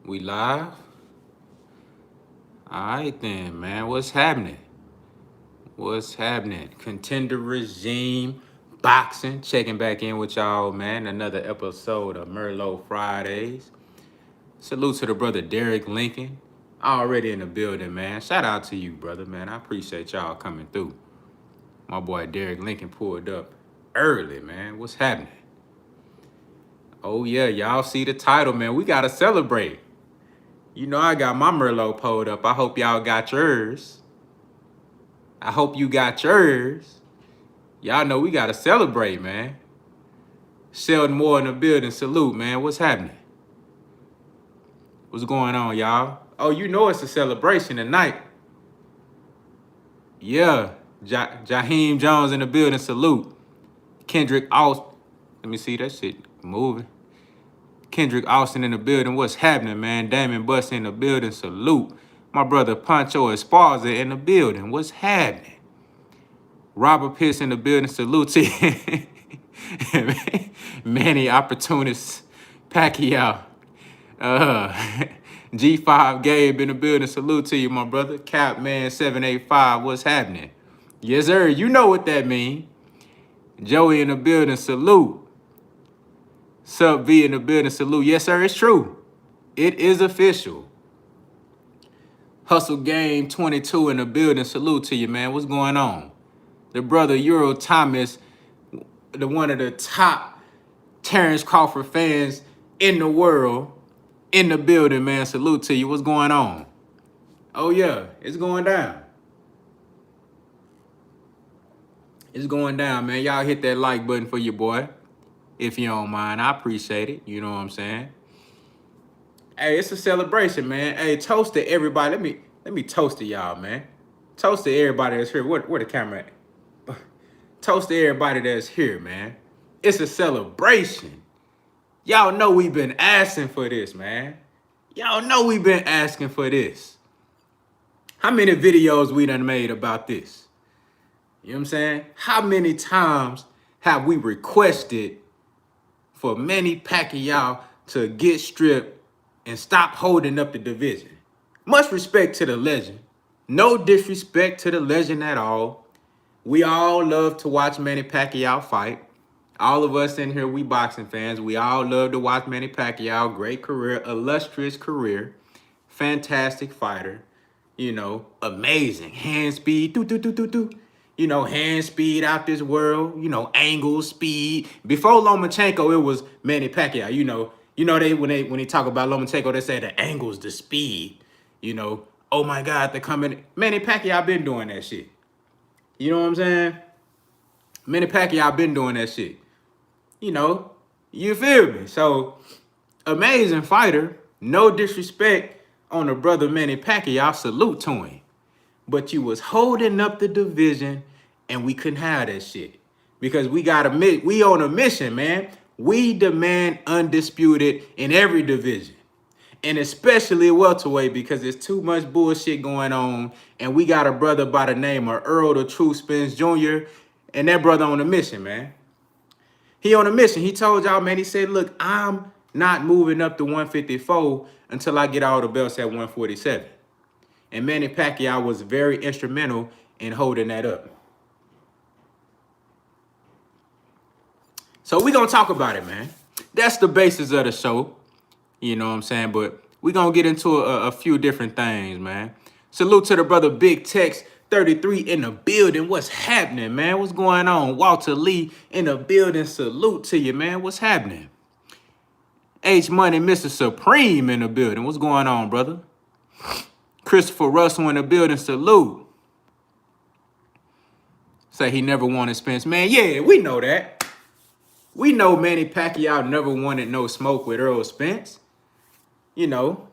We live? Alright then, man. What's happening? What's happening? Contender regime, boxing, checking back in with y'all, man. Another episode of Merlot Fridays. Salute to the brother Derek Lincoln. Already in the building, man. Shout out to you, brother, man. I appreciate y'all coming through. My boy Derek Lincoln pulled up early, man. What's happening? Oh yeah, y'all see the title, man. We gotta celebrate. You know I got my Merlot pulled up. I hope y'all got yours. I hope you got yours. Y'all know we gotta celebrate, man. Sheldon Moore in the building. Salute, man. What's happening? What's going on, y'all? Oh, you know it's a celebration tonight. Yeah. Jaheim Jones in the building. Salute. Kendrick Austin. Let me see that shit moving. Kendrick Austin in the building. What's happening, man? Damon Buss in the building. Salute. My brother Pancho Esparza in the building. What's happening? Robert Pierce in the building. Salute to you. Manny Opportunist Pacquiao. G5 Gabe in the building. Salute to you, my brother. Capman 785. What's happening? Yes, sir. You know what that mean. Joey in the building. Salute. Sub V in the building. Salute. Yes, sir. It's true. It is official. Hustle Game 22 in the building. Salute to you, man. What's going on? The brother Euro Thomas, one of the top Terrence Crawford fans in the world, in the building, man. Salute to you. What's going on? Oh, yeah. It's going down. It's going down, man. Y'all hit that like button for your boy, if you don't mind. I appreciate it. You know what I'm saying? Hey, it's a celebration, man. Hey, toast to everybody. Let me toast to y'all, man. Toast to everybody that's here. Where the camera at? Toast to everybody that's here, man. It's a celebration. Y'all know we've been asking for this, man. Y'all know we've been asking for this. How many videos we done made about this? You know what I'm saying? How many times have we requested for Manny Pacquiao to get stripped and stop holding up the division? Much respect to the legend. No disrespect to the legend at all. We all love to watch Manny Pacquiao fight. All of us in here, we boxing fans. We all love to watch Manny Pacquiao. Great career, illustrious career, fantastic fighter. You know, amazing hand speed. You know, hand speed out this world. You know, angle speed. Before Lomachenko, it was Manny Pacquiao. You know when they talk about Lomachenko, they say the angle's the speed. You know, oh my God, they're coming. Manny Pacquiao been doing that shit. You know what I'm saying? Manny Pacquiao been doing that shit. You know, you feel me? So, amazing fighter. No disrespect on the brother Manny Pacquiao. Salute to him. But you was holding up the division, and we couldn't have that shit. Because we on a mission, man. We demand undisputed in every division. And especially welterweight, because there's too much bullshit going on. And we got a brother by the name of Earl the True Spence Jr. And that brother on a mission, man. He on a mission. He told y'all, man, he said, look, I'm not moving up to 154 until I get all the belts at 147. And Manny Pacquiao was very instrumental in holding that up. So we're going to talk about it, man. That's the basis of the show. You know what I'm saying? But we're going to get into a few different things, man. Salute to the brother Big Tex 33 in the building. What's happening, man? What's going on? Walter Lee in the building. Salute to you, man. What's happening? H Money, Mr. Supreme in the building. What's going on, brother? Christopher Russell in the building. Salute. Say he never wanted Spence. Man, yeah, we know that. We know Manny Pacquiao never wanted no smoke with Earl Spence. You know,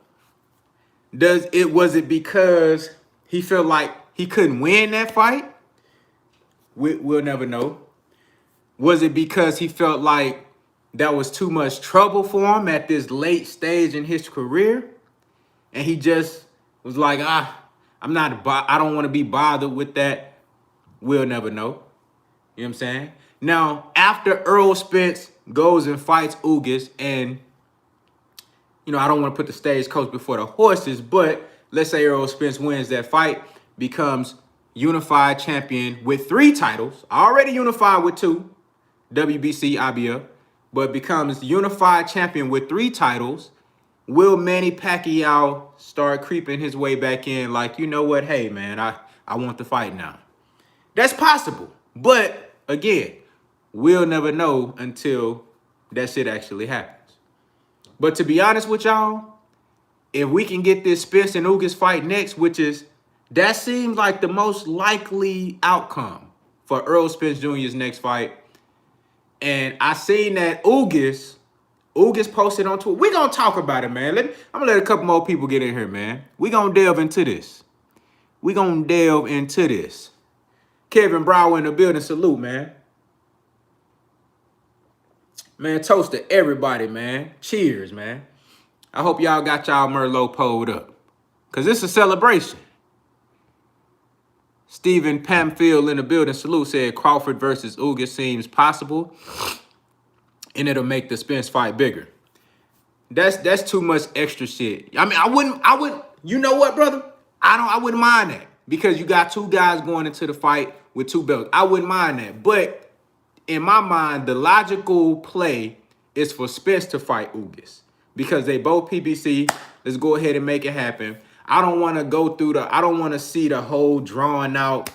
was it because he felt like he couldn't win that fight? We'll never know. Was it because he felt like that was too much trouble for him at this late stage in his career? And he just was like, I don't want to be bothered with that. We'll never know. You know what I'm saying? Now, after Earl Spence goes and fights Ugas and you know, I don't want to put the stagecoach before the horses, but let's say Errol Spence wins that fight, becomes unified champion with 3 titles, already unified with 2, WBC, IBF, but becomes unified champion with 3 titles. Will Manny Pacquiao start creeping his way back in like, you know what, hey, man, I want to fight now? That's possible. But, again, we'll never know until that shit actually happens. But to be honest with y'all, if we can get this Spence and Ugas fight next, that seems like the most likely outcome for Errol Spence Jr.'s next fight. And I seen that Ugas posted on Twitter. We're going to talk about it, man. I'm going to let a couple more people get in here, man. We're going to delve into this. Kevin Brower in the building. Salute, man. Man, toast to everybody, man. Cheers, man. I hope y'all got y'all Merlot pulled up, because it's a celebration. Stephen Pamfield in the building. Salute, said Crawford versus Ugas seems possible, and it'll make the Spence fight bigger. That's too much extra shit. I mean, I wouldn't, you know what, brother? I wouldn't mind that, because you got 2 guys going into the fight with 2 belts. I wouldn't mind that. But in my mind, the logical play is for Spence to fight Ugas, because they both PBC. Let's go ahead and make it happen. I don't want to see the whole drawn out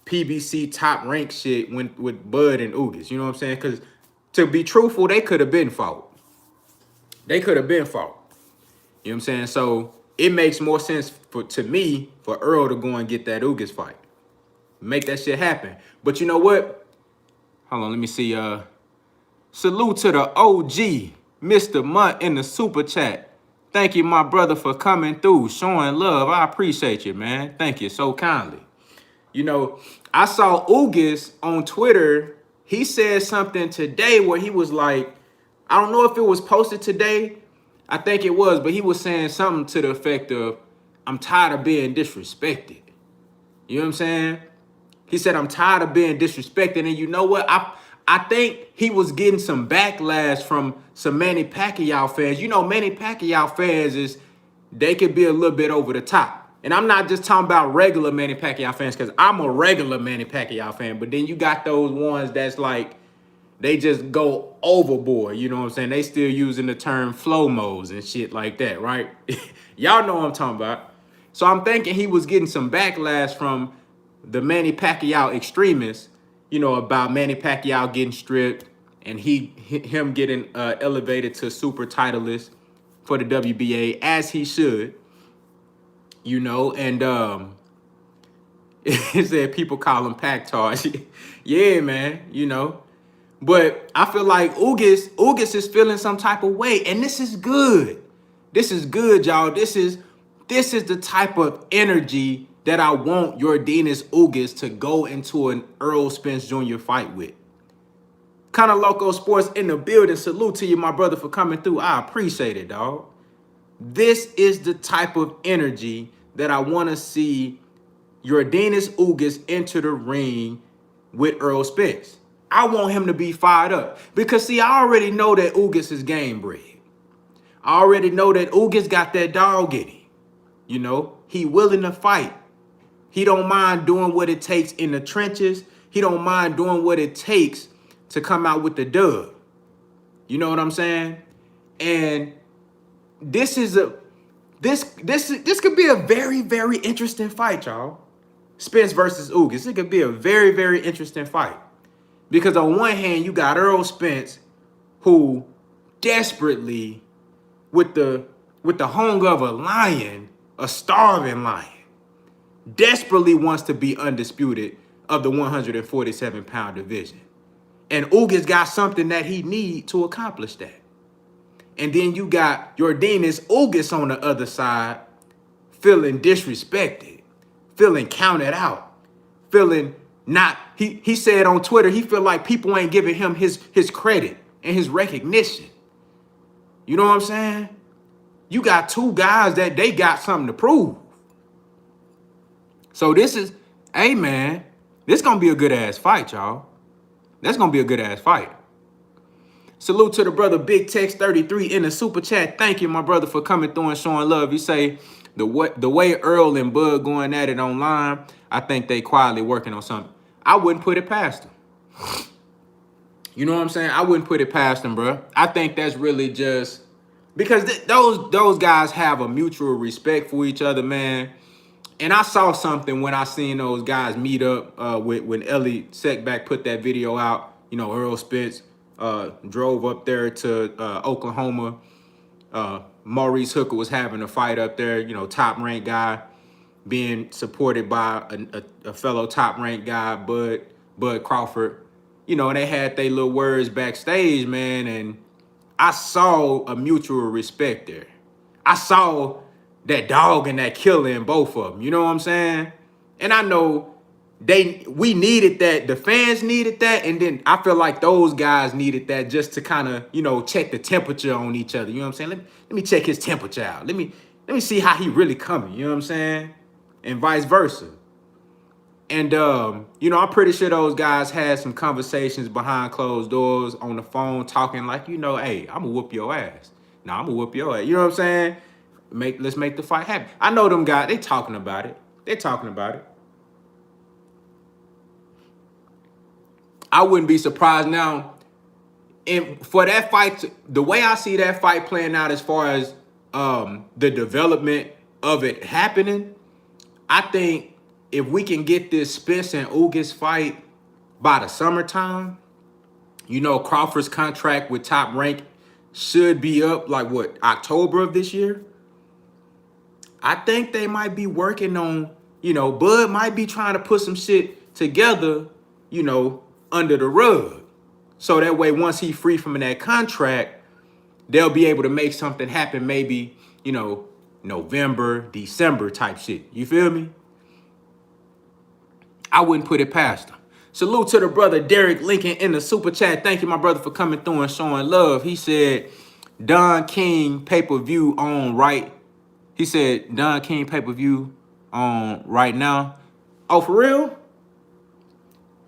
PBC top rank shit with Bud and Ugas. You know what I'm saying? Because to be truthful, they could have been fought. You know what I'm saying? So it makes more sense to me for Earl to go and get that Ugas fight. Make that shit happen. But you know what? Hold on, let me see. Salute to the OG, Mr. Munt in the super chat. Thank you, my brother, for coming through, showing love. I appreciate you, man. Thank you so kindly. You know, I saw Ugas on Twitter. He said something today where he was like, I don't know if it was posted today. I think it was, but he was saying something to the effect of, I'm tired of being disrespected. You know what I'm saying? He said, I'm tired of being disrespected. And you know what? I think he was getting some backlash from some Manny Pacquiao fans. You know, Manny Pacquiao fans they could be a little bit over the top. And I'm not just talking about regular Manny Pacquiao fans, because I'm a regular Manny Pacquiao fan. But then you got those ones that's like, they just go overboard. You know what I'm saying? They still using the term flow modes and shit like that, right? Y'all know what I'm talking about. So I'm thinking he was getting some backlash from the Manny Pacquiao extremists, you know, about Manny Pacquiao getting stripped and him getting elevated to super titleist for the WBA, as he should, you know. And it said people call him Pactar. Yeah, man, you know. But I feel like Ugas is feeling some type of way, and this is good. This is good, y'all. This is the type of energy that I want Yordenis Ugas to go into an Errol Spence Jr. fight with. Kind of Loco Sports in the building. Salute to you, my brother, for coming through. I appreciate it, dog. This is the type of energy that I want to see Yordenis Ugas enter the ring with Errol Spence. I want him to be fired up. Because, see, I already know that Ugas is game bred. I already know that Ugas got that dog in him. You know, he willing to fight. He don't mind doing what it takes in the trenches. He don't mind doing what it takes to come out with the dub. You know what I'm saying? And this could be a very, very interesting fight, y'all. Spence versus Ugas. It could be a very, very interesting fight. Because on one hand, you got Errol Spence, who desperately, with the hunger of a lion, a starving lion, desperately wants to be undisputed of the 147-pound division. And Ugas got something that he need to accomplish that. And then you got Yordenis Ugas on the other side, feeling disrespected, feeling counted out, feeling not, he said on Twitter, he feel like people ain't giving him his credit and his recognition. You know what I'm saying? You got 2 guys that they got something to prove. So this is, hey man, this gonna be a good ass fight, y'all. That's gonna be a good ass fight. Salute to the brother Big Tex 33 in the super chat. Thank you, my brother, for coming through and showing love. He say the way Earl and Bud going at it online, I think they quietly working on something. I wouldn't put it past them. You know what I'm saying? I wouldn't put it past them, bro. I think that's really just because those guys have a mutual respect for each other, man. And I saw something when I seen those guys meet up when Ellie Seckback put that video out. You know, Earl Spence drove up there to Oklahoma. Maurice Hooker was having a fight up there. You know, top ranked guy being supported by a fellow top ranked guy, Bud Crawford. You know, and they had their little words backstage, man. And I saw a mutual respect there. I saw that dog and that killer in both of them. You know what I'm saying? And I know we needed that. The fans needed that. And then I feel like those guys needed that just to kind of, you know, check the temperature on each other. You know what I'm saying? Let me check his temperature out. Let me see how he really coming. You know what I'm saying? And vice versa. And, you know, I'm pretty sure those guys had some conversations behind closed doors on the phone talking like, you know, hey, I'm going to whoop your ass. Nah, I'm going to whoop your ass. You know what I'm saying? Let's make the fight happen. I know them guys, they talking about it. They're talking about it. I wouldn't be surprised now. And for that fight, the way I see that fight playing out as far as the development of it happening, I think if we can get this Spence and Ugas fight by the summertime, you know, Crawford's contract with Top Rank should be up like what, October of this year? I think they might be working on, you know, Bud might be trying to put some shit together, you know, under the rug. So that way, once he's free from that contract, they'll be able to make something happen maybe, you know, November, December type shit. You feel me? I wouldn't put it past him. Salute to the brother Derek Lincoln in the super chat. Thank you, my brother, for coming through and showing love. He said, Don King pay-per-view on right. He said, Don King pay-per-view on right now. Oh, for real?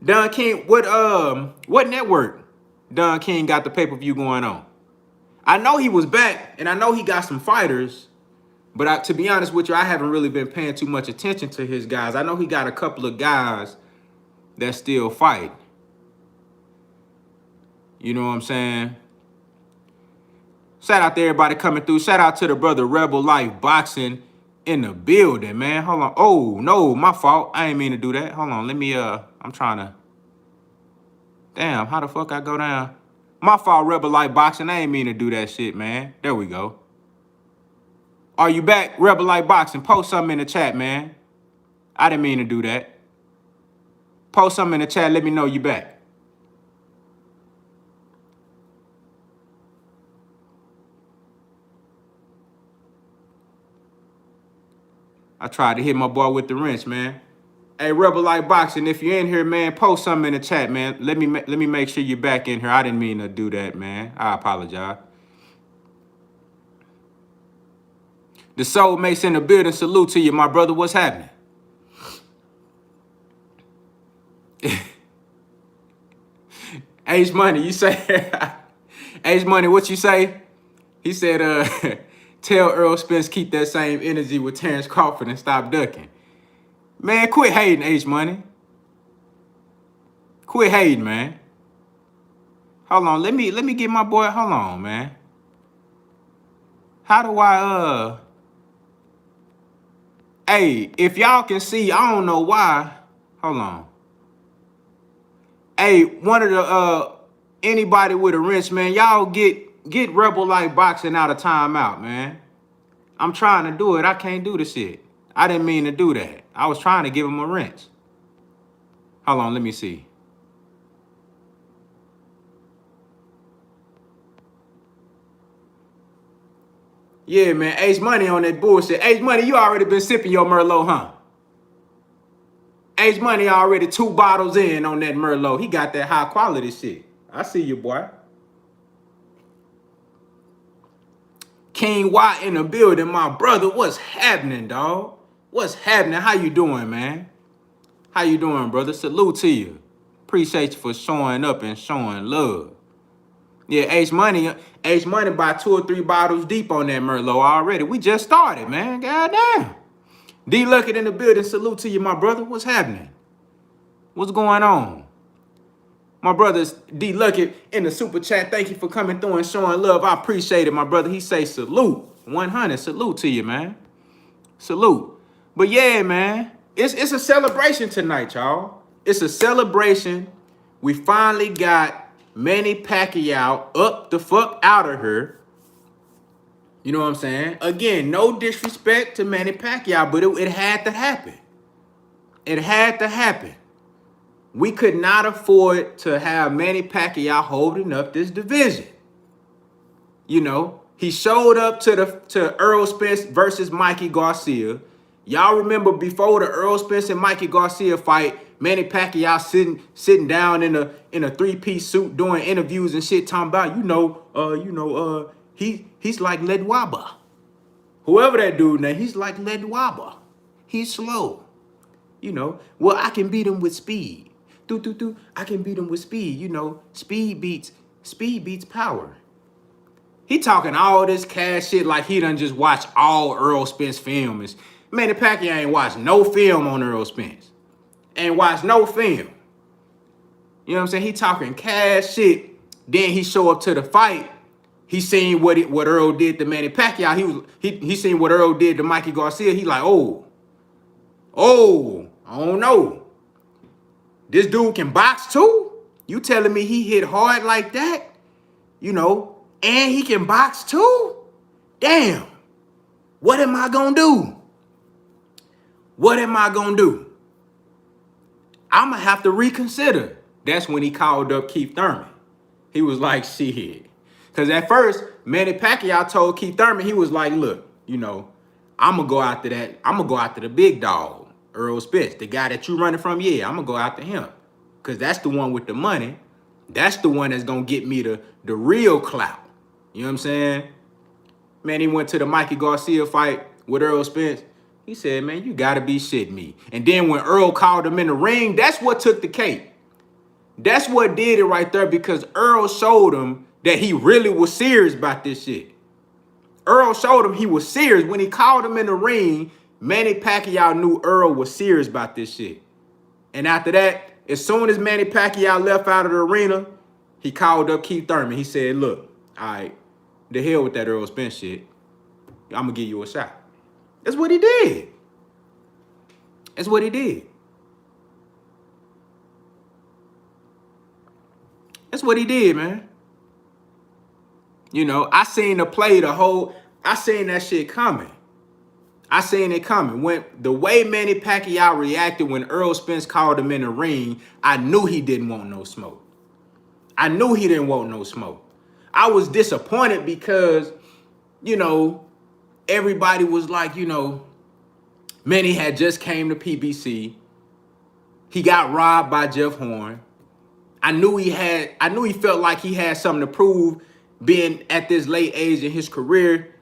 Don King, what network Don King got the pay-per-view going on? I know he was back, and I know he got some fighters, but to be honest with you, I haven't really been paying too much attention to his guys. I know he got a couple of guys that still fight. You know what I'm saying? Shout out to everybody coming through. Shout out to the brother Rebel Life Boxing in the building, man. Hold on. Oh, no, my fault. I ain't mean to do that. Hold on. Let me, I'm trying to. Damn, how the fuck I go down? My fault, Rebel Life Boxing. I ain't mean to do that shit, man. There we go. Are you back, Rebel Life Boxing? Post something in the chat, man. I didn't mean to do that. Post something in the chat. Let me know you back. I tried to hit my boy with the wrench, man. Hey, Rebel Life Boxing, if you're in here, man, post something in the chat, man. Let me make sure you're back in here. I didn't mean to do that, man. I apologize. The soulmates in the building, salute to you, my brother. What's happening? H Money, you say, H Money, what you say? He said, tell Earl Spence keep that same energy with Terrence Crawford and stop ducking. Man, quit hating, H Money. Quit hating, man. Hold on, let me get my boy. Hold on, man. How do I Hey, if y'all can see, I don't know why. Hold on. Hey, one of the anybody with a wrench, man, y'all get Rebel Life Boxing out of timeout, man. I'm trying to do it. I can't do the shit. I didn't mean to do that. I was trying to give him a wrench. Hold on, let me see. Yeah, man, Ace Money on that bullshit. Ace Money, you already been sipping your Merlot, huh? Ace Money already 2 bottles in on that Merlot. He got that high quality shit. I see you, boy. King Watt in the building, my brother. What's happening, dog? What's happening? How you doing, man? How you doing, brother? Salute to you. Appreciate you for showing up and showing love. Yeah, H-Money by 2 or 3 bottles deep on that Merlot already. We just started, man. Goddamn. D Luckett in the building. Salute to you, my brother. What's happening? What's going on? My brother's D Luckett in the super chat. Thank you for coming through and showing love. I appreciate it, my brother. He say salute. 100. Salute to you, man. Salute. But yeah, man. It's a celebration tonight, y'all. It's a celebration. We finally got Manny Pacquiao up the fuck out of here. You know what I'm saying? Again, no disrespect to Manny Pacquiao, but it had to happen. It had to happen. We could not afford to have Manny Pacquiao holding up this division. You know, he showed up to Earl Spence versus Mikey Garcia. Y'all remember before the Earl Spence and Mikey Garcia fight, Manny Pacquiao sitting down in a 3-piece suit doing interviews and shit, talking about, he's like Ledwaba. Whoever that dude name, he's like Ledwaba. He's slow. You know, well, I can beat him with speed. I can beat him with speed. You know, speed beats power. He talking all this cash shit like he done just watched all Earl Spence films. Manny Pacquiao ain't watched no film on Earl Spence. Ain't watched no film. You know what I'm saying? He talking cash shit. Then he show up to the fight. He seen what Earl did to Manny Pacquiao. He seen what Earl did to Mikey Garcia. He like, oh, I don't know. This dude can box too? You telling me he hit hard like that? You know, and he can box too? Damn. What am I gonna do? What am I gonna do? I'm gonna have to reconsider. That's when he called up Keith Thurman. He was like, shit. Because at first, Manny Pacquiao told Keith Thurman, he was like, look, you know, I'm gonna go after that. I'm gonna go after the big dog, Earl Spence. The guy that you running from, yeah, I'm gonna go after him. Because that's the one with the money. That's the one that's gonna get me the real clout. You know what I'm saying? Man, he went to the Mikey Garcia fight with Earl Spence. He said, man, you gotta be shitting me. And then when Earl called him in the ring, that's what took the cake. That's what did it right there, because Earl showed him that he really was serious about this shit. Earl showed him he was serious. When he called him in the ring, Manny Pacquiao knew Earl was serious about this shit. And after that, as soon as Manny Pacquiao left out of the arena, he called up Keith Thurman. He said, look, all right, the hell with that Earl Spence shit. I'm going to give you a shot. That's what he did. That's what he did. That's what he did, man. You know, I seen I seen that shit coming. I seen it coming. When the way Manny Pacquiao reacted when Earl Spence called him in the ring, I knew he didn't want no smoke. I knew he didn't want no smoke. I was disappointed because, you know, everybody was like, you know, Manny had just came to PBC. He got robbed by Jeff Horn. I knew he felt like he had something to prove being at this late age in his career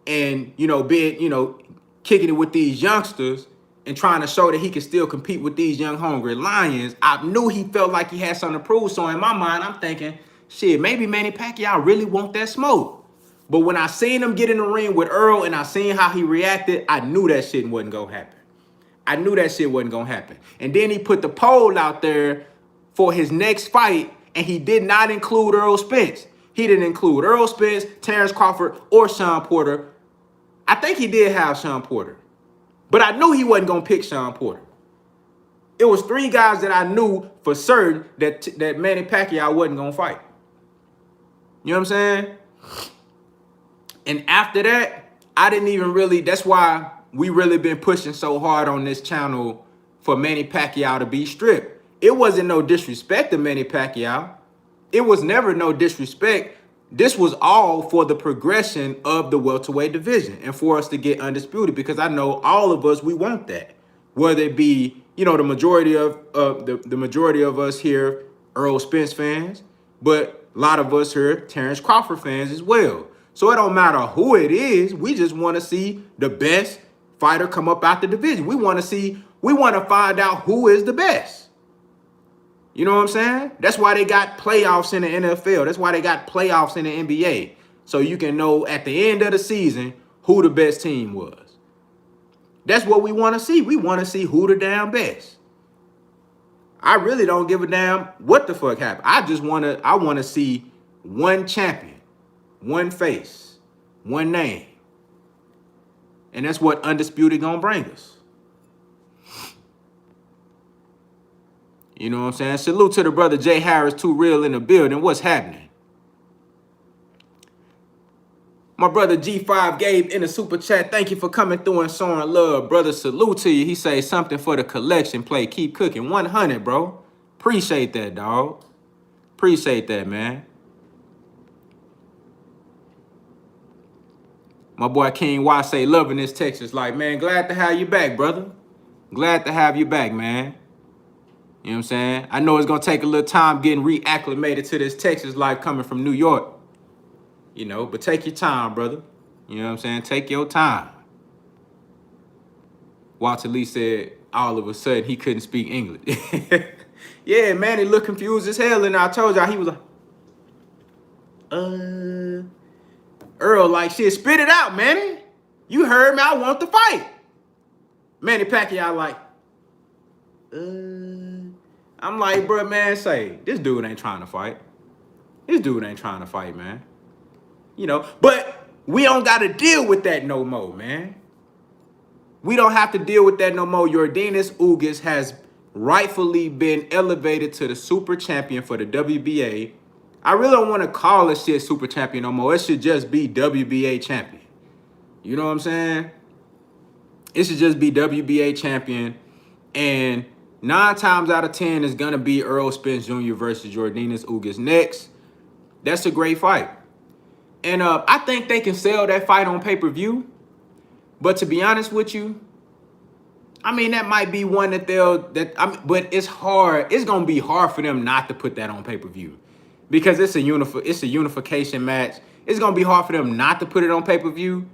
and, you know, being, you know, kicking it with these youngsters and trying to show that he could still compete with these young hungry lions. I knew he felt like he had something to prove. So in my mind, I'm thinking, shit, maybe Manny Pacquiao really want that smoke. But when I seen him get in the ring with Earl and I seen how he reacted, I knew that shit wasn't going to happen. I knew that shit wasn't going to happen. And then he put the poll out there for his next fight, and he did not include Earl Spence. He didn't include Earl Spence, Terrence Crawford, or Sean Porter. I think he did have Sean Porter, but I knew he wasn't going to pick Sean Porter. It was 3 guys that I knew for certain that Manny Pacquiao wasn't going to fight. You know what I'm saying? And after that, I didn't even really, that's why we really been pushing so hard on this channel for Manny Pacquiao to be stripped. It wasn't no disrespect to Manny Pacquiao. It was never no disrespect. This was all for the progression of the welterweight division and for us to get undisputed, because I know all of us, we want that. Whether it be, you know, the majority of the majority of us here, Earl Spence fans, but a lot of us here, Terrence Crawford fans as well. So it don't matter who it is. We just want to see the best fighter come up out the division. We want to find out who is the best. You know what I'm saying? That's why they got playoffs in the NFL. That's why they got playoffs in the NBA. So you can know at the end of the season who the best team was. That's what we want to see. We want to see who the damn best. I really don't give a damn what the fuck happened. I want to see one champion, one face, one name. And that's what Undisputed gonna bring us. You know what I'm saying? Salute to the brother Jay Harris, Too Real in the building. What's happening? My brother G5 gave in the super chat. Thank you for coming through and showing love, brother. Salute to you. He say something for the collection play. Keep cooking. 100, bro. Appreciate that, dog. Appreciate that, man. My boy King Y say loving this Texas life, man. Glad to have you back, brother. Glad to have you back, man. You know what I'm saying? I know it's going to take a little time getting reacclimated to this Texas life coming from New York. You know, but take your time, brother. You know what I'm saying? Take your time. Walter Lee said all of a sudden he couldn't speak English. Yeah, man, he looked confused as hell. And I told y'all, he was like, Earl, like, shit, spit it out, Manny. You heard me, I want to fight. Manny Pacquiao, like, I'm like, bro, man, say, this dude ain't trying to fight. This dude ain't trying to fight, man. You know, but we don't got to deal with that no more, man. We don't have to deal with that no more. Yordenis Ugas has rightfully been elevated to the super champion for the WBA. I really don't want to call this shit super champion no more. It should just be WBA champion. You know what I'm saying? It should just be WBA champion. And 9 times out of 10 is going to be Errol Spence Jr. versus Yordenis Ugas next. That's a great fight. And I think they can sell that fight on pay-per-view. But to be honest with you, I mean, that might be one that but it's hard. It's going to be hard for them not to put that on pay-per-view. Because it's a unification match. It's going to be hard for them not to put it on pay-per-view.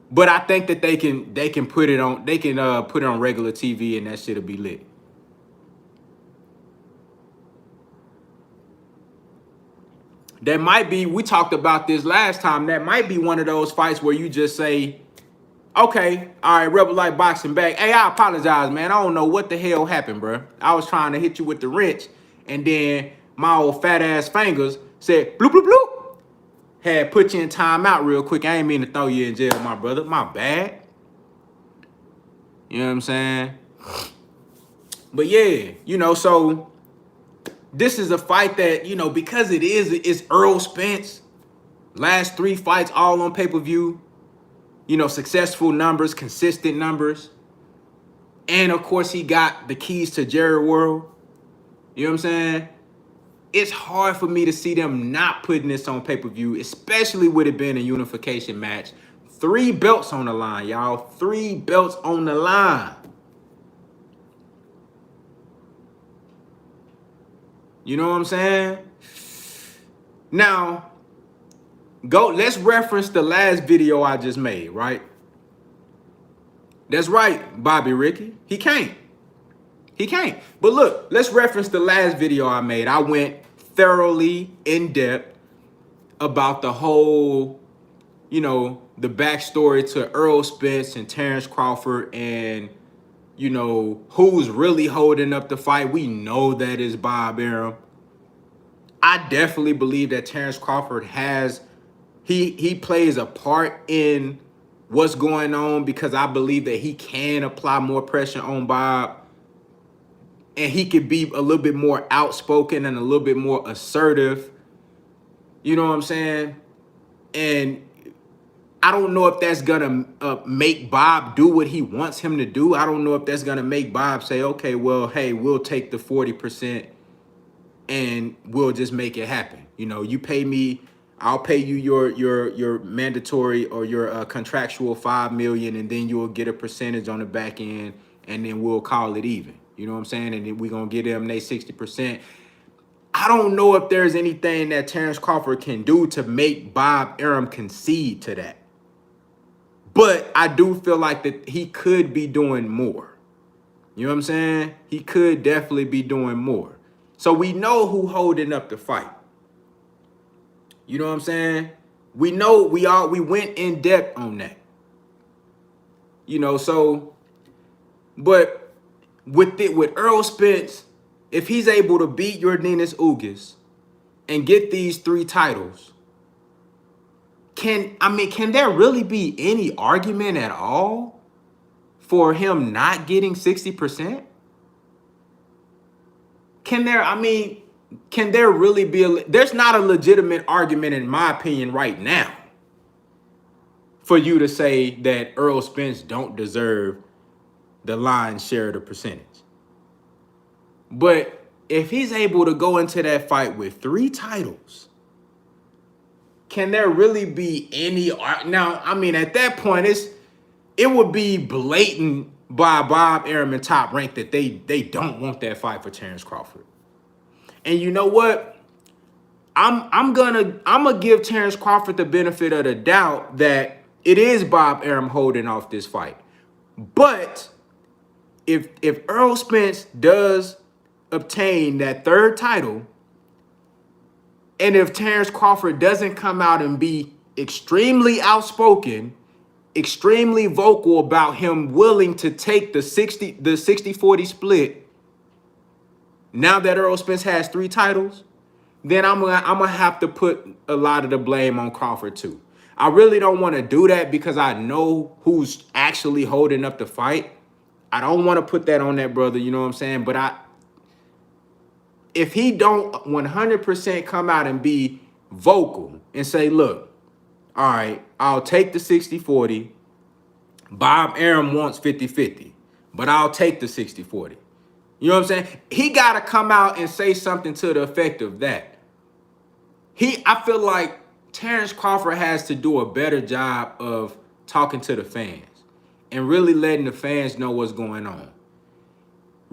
But I think that they can put it on put it on regular TV and that shit'll be lit. That might be, we talked about this last time, that might be one of those fights where you just say, okay, all right, Rebel Light Boxing back. Hey, I apologize, man. I don't know what the hell happened, bro. I was trying to hit you with the wrench, and then my old fat-ass fingers said, bloop, bloop, bloop. Had put you in timeout real quick. I ain't mean to throw you in jail, my brother. My bad. You know what I'm saying? But yeah, you know, so this is a fight that, you know, because it's Errol Spence, last 3 fights all on pay-per-view, you know, successful numbers, consistent numbers. And of course, he got the keys to Jerry World. You know what I'm saying? It's hard for me to see them not putting this on pay-per-view, especially with it being a unification match. 3 belts on the line, y'all. 3 belts on the line. You know what I'm saying? Now, let's reference the last video I just made, right? That's right, Bobby Ricky. He can't. He can't. But look, let's reference the last video I made. I went thoroughly in depth about the whole, you know, the backstory to Errol Spence and Terrence Crawford and, you know, who's really holding up the fight. We know that is Bob Arum. I definitely believe that Terrence Crawford he plays a part in what's going on because I believe that he can apply more pressure on Bob. And he could be a little bit more outspoken and a little bit more assertive. You know what I'm saying? And I don't know if that's going to make Bob do what he wants him to do. I don't know if that's going to make Bob say, okay, well, hey, we'll take the 40% and we'll just make it happen. You know, you pay me, I'll pay you your mandatory or your contractual $5 million, and then you'll get a percentage on the back end, and then we'll call it even. You know what I'm saying? And then we're going to give them their 60%. I don't know if there's anything that Terrence Crawford can do to make Bob Arum concede to that. But I do feel like that he could be doing more. You know what I'm saying? He could definitely be doing more. So we know who holding up the fight. You know what I'm saying? We know we went in depth on that. You know, so but with Earl Spence, if he's able to beat your Ennis Ugas and get these 3 titles, can there really be any argument at all for him not getting 60%? Can there really be there's not a legitimate argument, in my opinion, right now for you to say that Earl Spence don't deserve the lion's share of the percentage. But if he's able to go into that fight with 3 titles, can there really be any now? I mean, at that point, it would be blatant by Bob Arum and Top Rank that they don't want that fight for Terrence Crawford. And you know what? I'm gonna give Terrence Crawford the benefit of the doubt that it is Bob Arum holding off this fight. But if Earl Spence does obtain that 3rd title, and if Terrence Crawford doesn't come out and be extremely outspoken, extremely vocal about him willing to take the 60-40 split, now that Earl Spence has 3 titles, then I'm gonna have to put a lot of the blame on Crawford too. I really don't want to do that because I know who's actually holding up the fight. I don't want to put that on that brother, you know what I'm saying? But if he don't 100% come out and be vocal and say, look, all right, I'll take the 60-40. Bob Arum wants 50-50, but I'll take the 60-40. You know what I'm saying? He got to come out and say something to the effect of that. I feel like Terrence Crawford has to do a better job of talking to the fans and really letting the fans know what's going on.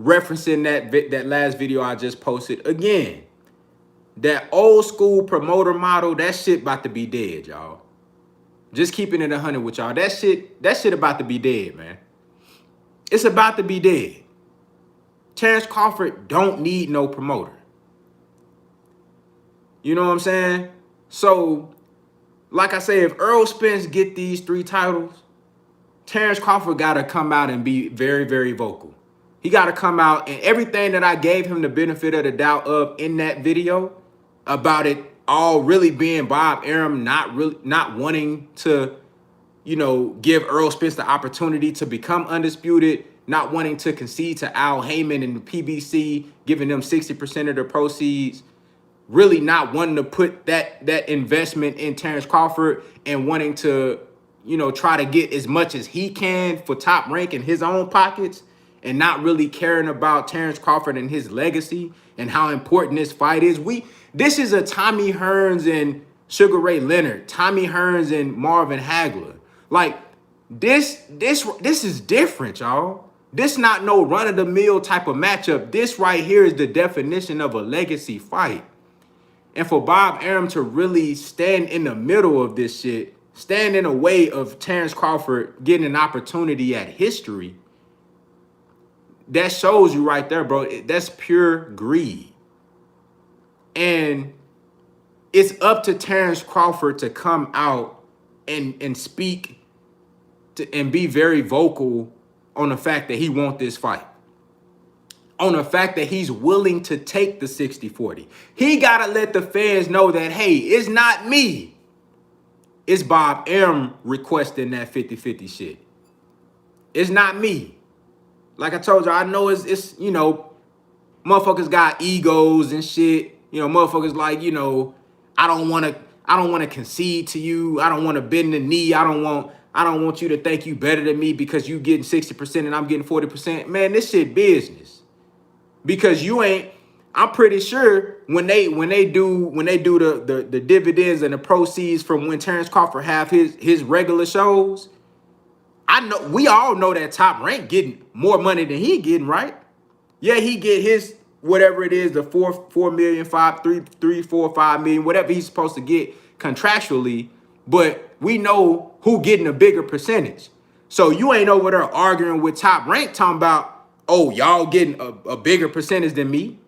Referencing that last video I just posted again, that old school promoter model, that shit about to be dead, y'all. Just keeping it 100 with y'all. That shit about to be dead, man. It's about to be dead. Terrence Crawford don't need no promoter. You know what I'm saying? So, like I say, if Earl Spence get these 3 titles, Terrence Crawford got to come out and be very, very vocal. He got to come out, and everything that I gave him the benefit of the doubt of in that video about it all really being Bob Arum not wanting to, you know, give Earl Spence the opportunity to become undisputed, not wanting to concede to Al Heyman and the PBC, giving them 60% of the proceeds, really not wanting to put that investment in Terrence Crawford and wanting to, you know, try to get as much as he can for Top Rank in his own pockets, and not really caring about Terrence Crawford and his legacy and how important this fight is. This is a Tommy Hearns and Sugar Ray Leonard, Tommy Hearns and Marvin Hagler. Like, this is different, y'all. This not no run-of-the-mill type of matchup. This right here is the definition of a legacy fight. And for Bob Arum to really stand in the middle of this shit, stand in the way of Terrence Crawford getting an opportunity at history, that shows you right there, bro. That's pure greed. And it's up to Terrence Crawford to come out and speak and be very vocal on the fact that he wants this fight. On the fact that he's willing to take the 60-40. He got to let the fans know that, hey, it's not me. It's Bob Arum requesting that 50-50 shit. It's not me. Like I told you, I know it's you know, motherfuckers got egos and shit. You know, motherfuckers like, you know, I don't want to concede to you. I don't want to bend the knee. I don't want you to think you better than me because you getting 60% and I'm getting 40%. Man, this shit business. Because you ain't, I'm pretty sure when they do the dividends and the proceeds from when Terrence Crawford have his regular shows, I know we all know that Top Rank getting more money than he getting, right? Yeah, he get his whatever it is, the 4 million, 5 million, whatever he's supposed to get contractually, but we know who getting a bigger percentage. So you ain't over there arguing with Top Rank talking about, oh, y'all getting a bigger percentage than me.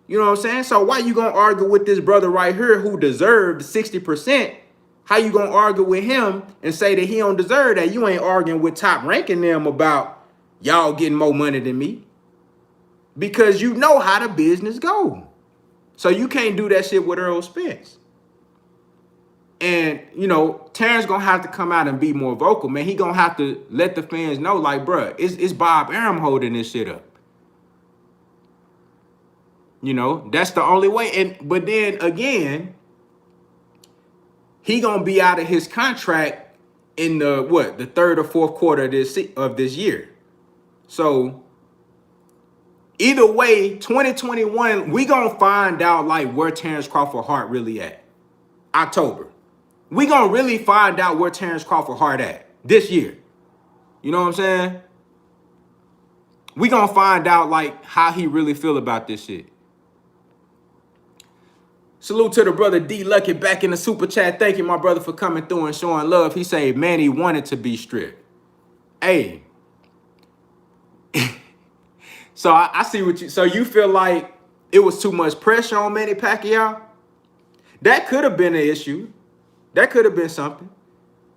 You know what I'm saying? So why you gonna argue with this brother right here who deserved 60%? How you gonna argue with him and say that he don't deserve that? You ain't arguing with Top Ranking them about y'all getting more money than me. Because you know how the business go. So you can't do that shit with Earl Spence. And, you know, Terrence gonna have to come out and be more vocal, man. He gonna have to let the fans know, like, bruh, it's Bob Arum holding this shit up. You know, that's the only way. But then again, he gonna be out of his contract in the third or fourth quarter of this year. So either way, 2021, we gonna find out like where Terrence Crawford heart really at. October. We gonna really find out where Terrence Crawford heart at this year. You know what I'm saying? We gonna find out like how he really feel about this shit. Salute to the brother D Lucky back in the super chat. Thank you, my brother, for coming through and showing love. He said Manny wanted to be stripped. Hey. So I see what you. So you feel like it was too much pressure on Manny Pacquiao? That could have been an issue. That could have been something.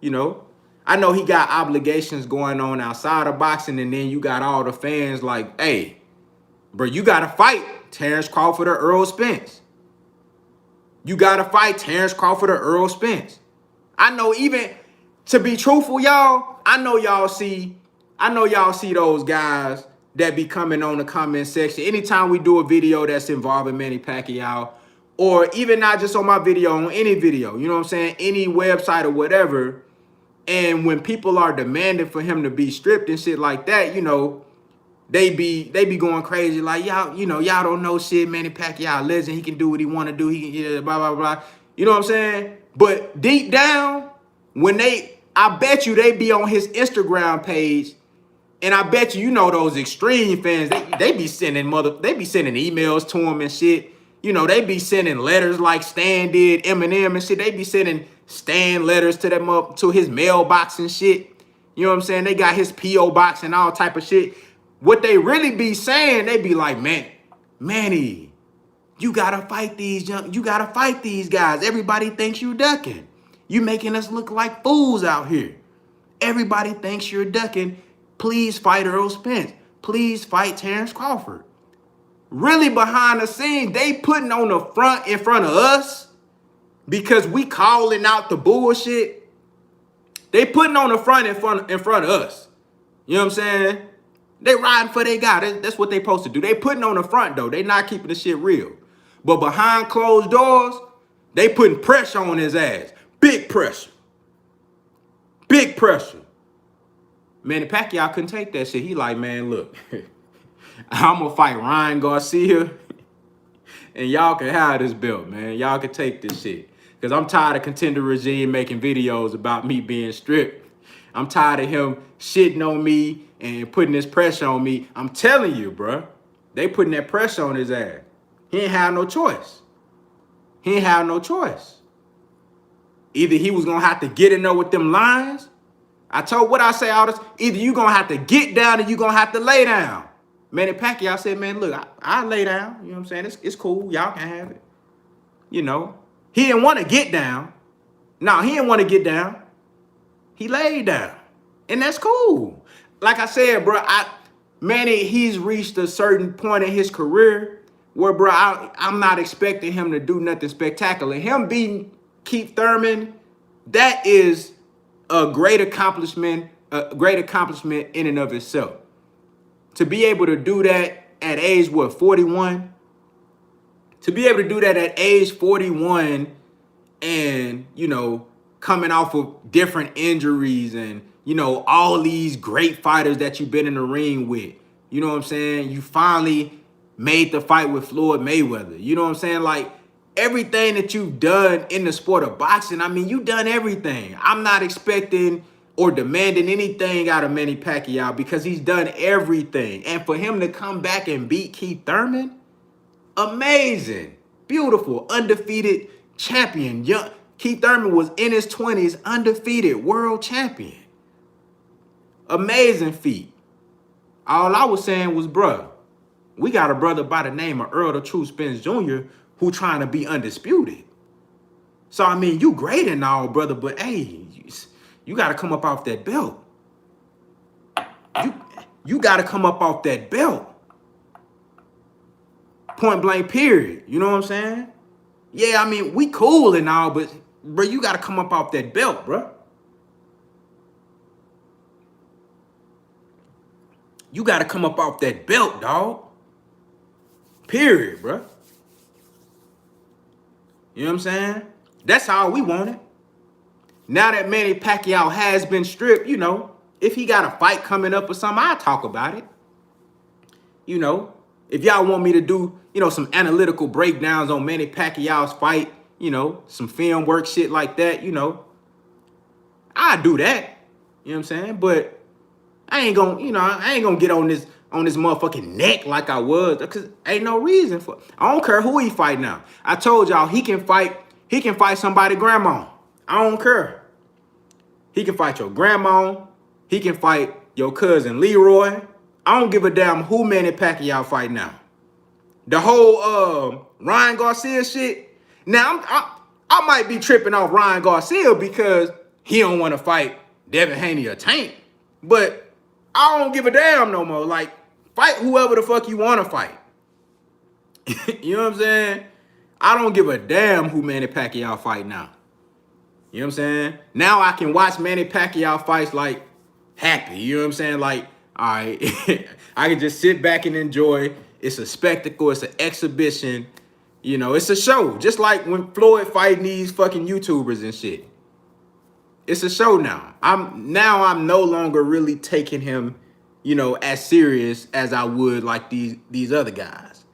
You know, I know he got obligations going on outside of boxing, and then you got all the fans like, hey, bro, you got to fight Terrence Crawford or Earl Spence. You got to fight Terrence Crawford or Earl Spence. I know, even to be truthful, y'all, I know y'all see those guys that be coming on the comment section. Anytime we do a video that's involving Manny Pacquiao, or even not just on my video, on any video, you know what I'm saying? Any website or whatever. And when people are demanding for him to be stripped and shit like that, you know, they be going crazy. Like, y'all, you know, y'all don't know shit. Manny Pacquiao, legend. He can do what he want to do. He can, blah, blah, blah. You know what I'm saying? But deep down, I bet you they be on his Instagram page. And I bet you know those extreme fans, they be sending emails to him and shit. You know, they be sending letters like Stan did, Eminem and shit. They be sending Stan letters to them up to his mailbox and shit. You know what I'm saying? They got his P.O. box and all type of shit. What they really be saying, they be like, man, Manny, you gotta fight these guys. Everybody thinks you ducking. You making us look like fools out here. Everybody thinks you're ducking. Please fight Earl Spence. Please fight Terrence Crawford. Really behind the scenes, they putting on the front in front of us because we calling out the bullshit. They putting on the front in front of us. You know what I'm saying? They riding for their guy. That's what they supposed to do. They putting on the front though. They not keeping the shit real. But behind closed doors, they putting pressure on his ass. Big pressure. Big pressure. Manny Pacquiao couldn't take that shit. He like, man, look, I'm going to fight Ryan Garcia, and y'all can have this belt, man. Y'all can take this shit. Because I'm tired of contender regime making videos about me being stripped. I'm tired of him shitting on me and putting this pressure on me. I'm telling you, bro, they putting that pressure on his ass. He ain't have no choice. He ain't have no choice. Either he was going to have to get in there with them lines. I told what I say all this. Either you going to have to get down or you going to have to lay down. Manny Pacquiao said, man, look, I lay down. You know what I'm saying? It's cool. Y'all can have it. You know, he didn't want to get down. No, he didn't want to get down. He laid down. And that's cool. Like I said, bro, Manny, he's reached a certain point in his career where, bro, I'm not expecting him to do nothing spectacular. Him beating Keith Thurman, that is a great accomplishment in and of itself. To be able to do that at age, 41? To be able to do that at age 41 and, you know, coming off of different injuries and, you know, all these great fighters that you've been in the ring with. You know what I'm saying? You finally made the fight with Floyd Mayweather. You know what I'm saying? Like, everything that you've done in the sport of boxing, I mean, you've done everything. I'm not expecting or demanding anything out of Manny Pacquiao because he's done everything. And for him to come back and beat Keith Thurman, amazing. Beautiful. Undefeated champion. Keith Thurman was in his 20s, undefeated world champion. Amazing feat. All I was saying was, bruh, we got a brother by the name of Earl the True Spence Jr. who trying to be undisputed. So, I mean, you great and all, brother, but, hey, you got to come up off that belt. You got to come up off that belt. Point blank, period. You know what I'm saying? Yeah, I mean, we cool and all, but, bro, you got to come up off that belt, bro. You got to come up off that belt, dog. Period, bro. You know what I'm saying? That's how we want it. Now that Manny Pacquiao has been stripped, you know, if he got a fight coming up or something, I'll talk about it. You know, if y'all want me to do, you know, some analytical breakdowns on Manny Pacquiao's fight, you know, some film work, shit like that, you know, I'll do that. You know what I'm saying? But I ain't gonna, you know, I ain't gonna get on this motherfucking neck like I was, because ain't no reason for it. I don't care who he fight now. I told y'all he can fight somebody grandma. I don't care. He can fight your grandma. He can fight your cousin Leroy. I don't give a damn who Manny Pacquiao fight now. The whole Ryan Garcia shit. Now I might be tripping off Ryan Garcia because he don't want to fight Devin Haney or Tank. But I don't give a damn no more. Like, fight whoever the fuck you want to fight. You know what I'm saying? I don't give a damn who Manny Pacquiao fight now. You know what I'm saying? Now I can watch Manny Pacquiao fights like happy. You know what I'm saying? Like, all right, I can just sit back and enjoy. It's a spectacle. It's an exhibition. You know, it's a show. Just like when Floyd fighting these fucking YouTubers and shit. It's a show now. I'm no longer really taking him, you know, as serious as I would like these other guys.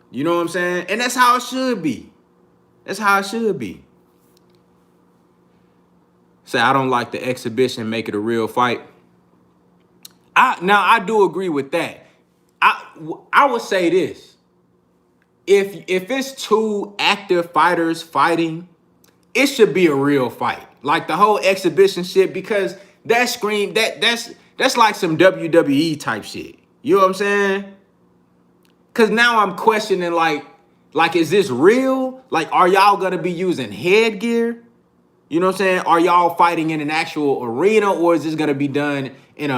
You know what I'm saying? And that's how it should be. That's how it should be. Say, I don't like the exhibition, make it a real fight. Now I do agree with that. I would say this. If it's two active fighters fighting, it should be a real fight. Like the whole exhibition shit, because that's like some WWE type shit. You know what I'm saying? Cause now I'm questioning like is this real? Like, are y'all gonna be using headgear? You know what I'm saying? Are y'all fighting in an actual arena, or is this gonna be done in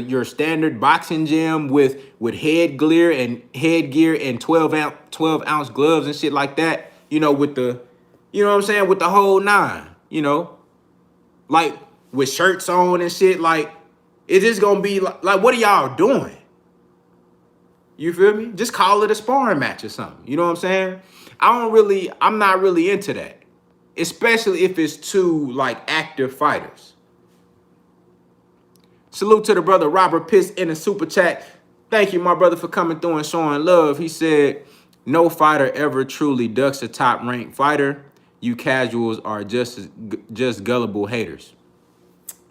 your standard boxing gym with headgear and 12 ounce gloves and shit like that? You know, with the, you know what I'm saying, with the whole nine. You know, like with shirts on and shit. Like, is this gonna be like what are y'all doing? You feel me? Just call it a sparring match or something. You know what I'm saying? I'm not really into that. Especially if it's two, like, active fighters. Salute to the brother Robert Pitts in the super chat. Thank you, my brother, for coming through and showing love. He said, no fighter ever truly ducks a top-ranked fighter. You casuals are just gullible haters.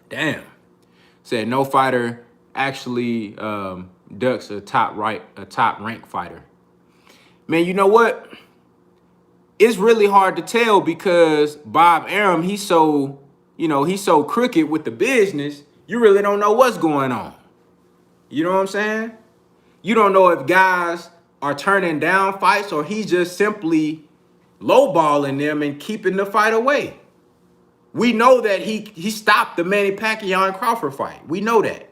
Damn. Said no fighter actually ducks a top-ranked fighter. Man, you know what? It's really hard to tell because Bob Arum, he's so crooked with the business, you really don't know what's going on. You know what I'm saying? You don't know if guys are turning down fights or he's just simply lowballing them and keeping the fight away. We know that he stopped the Manny Pacquiao and Crawford fight. We know that.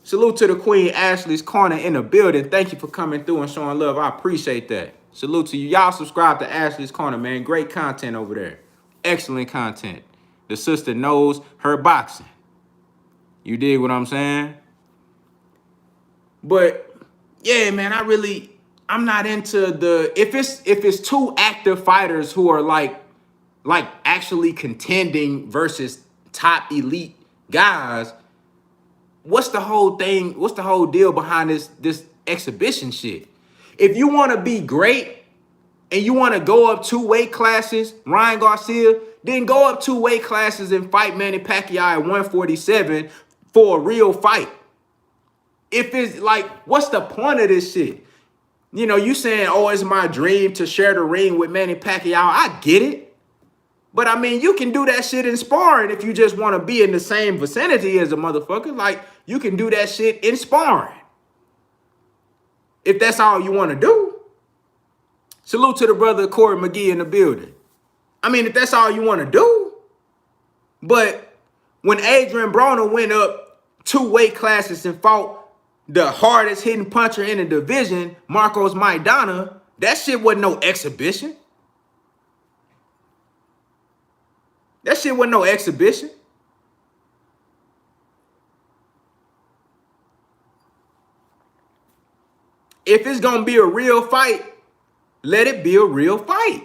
Salute to the Queen Ashley's Corner in the building. Thank you for coming through and showing love. I appreciate that. Salute to you. Y'all subscribe to Ashley's Corner, man. Great content over there. Excellent content. The sister knows her boxing. You dig what I'm saying? But yeah, man, I'm not into the if it's two active fighters who are like actually contending versus top elite guys. What's the whole thing? What's the whole deal behind this exhibition shit? If you want to be great and you want to go up 2 weight classes, Ryan Garcia, then go up 2 weight classes and fight Manny Pacquiao at 147 for a real fight. If it's like, what's the point of this shit? You know, you saying, oh, it's my dream to share the ring with Manny Pacquiao. I get it. But, I mean, you can do that shit in sparring if you just want to be in the same vicinity as a motherfucker. Like, you can do that shit in sparring. if that's all you want to do. Salute to the brother Corey McGee in the building. I mean, if that's all you want to do. But when Adrian Broner went up 2 weight classes and fought the hardest hitting puncher in the division, Marcos Maidana, that shit wasn't no exhibition. That shit wasn't no exhibition. If it's gonna be a real fight, let it be a real fight.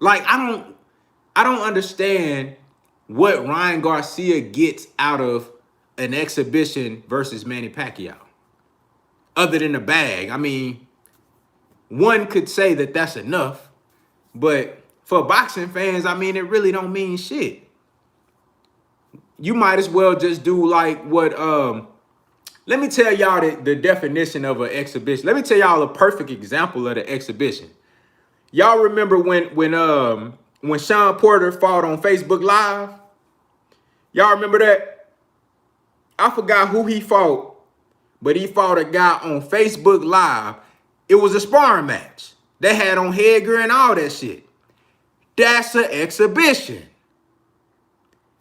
Like, I don't understand what Ryan Garcia gets out of an exhibition versus Manny Pacquiao. Other than the bag. I mean, one could say that that's enough, but for boxing fans, I mean, it really don't mean shit. You might as well just do like what, let me tell y'all the definition of an exhibition. Let me tell y'all a perfect example of the exhibition. Y'all remember when Sean Porter fought on Facebook Live? Y'all remember that? I forgot who he fought, but he fought a guy on Facebook Live. It was a sparring match. They had on headgear and all that shit. That's an exhibition.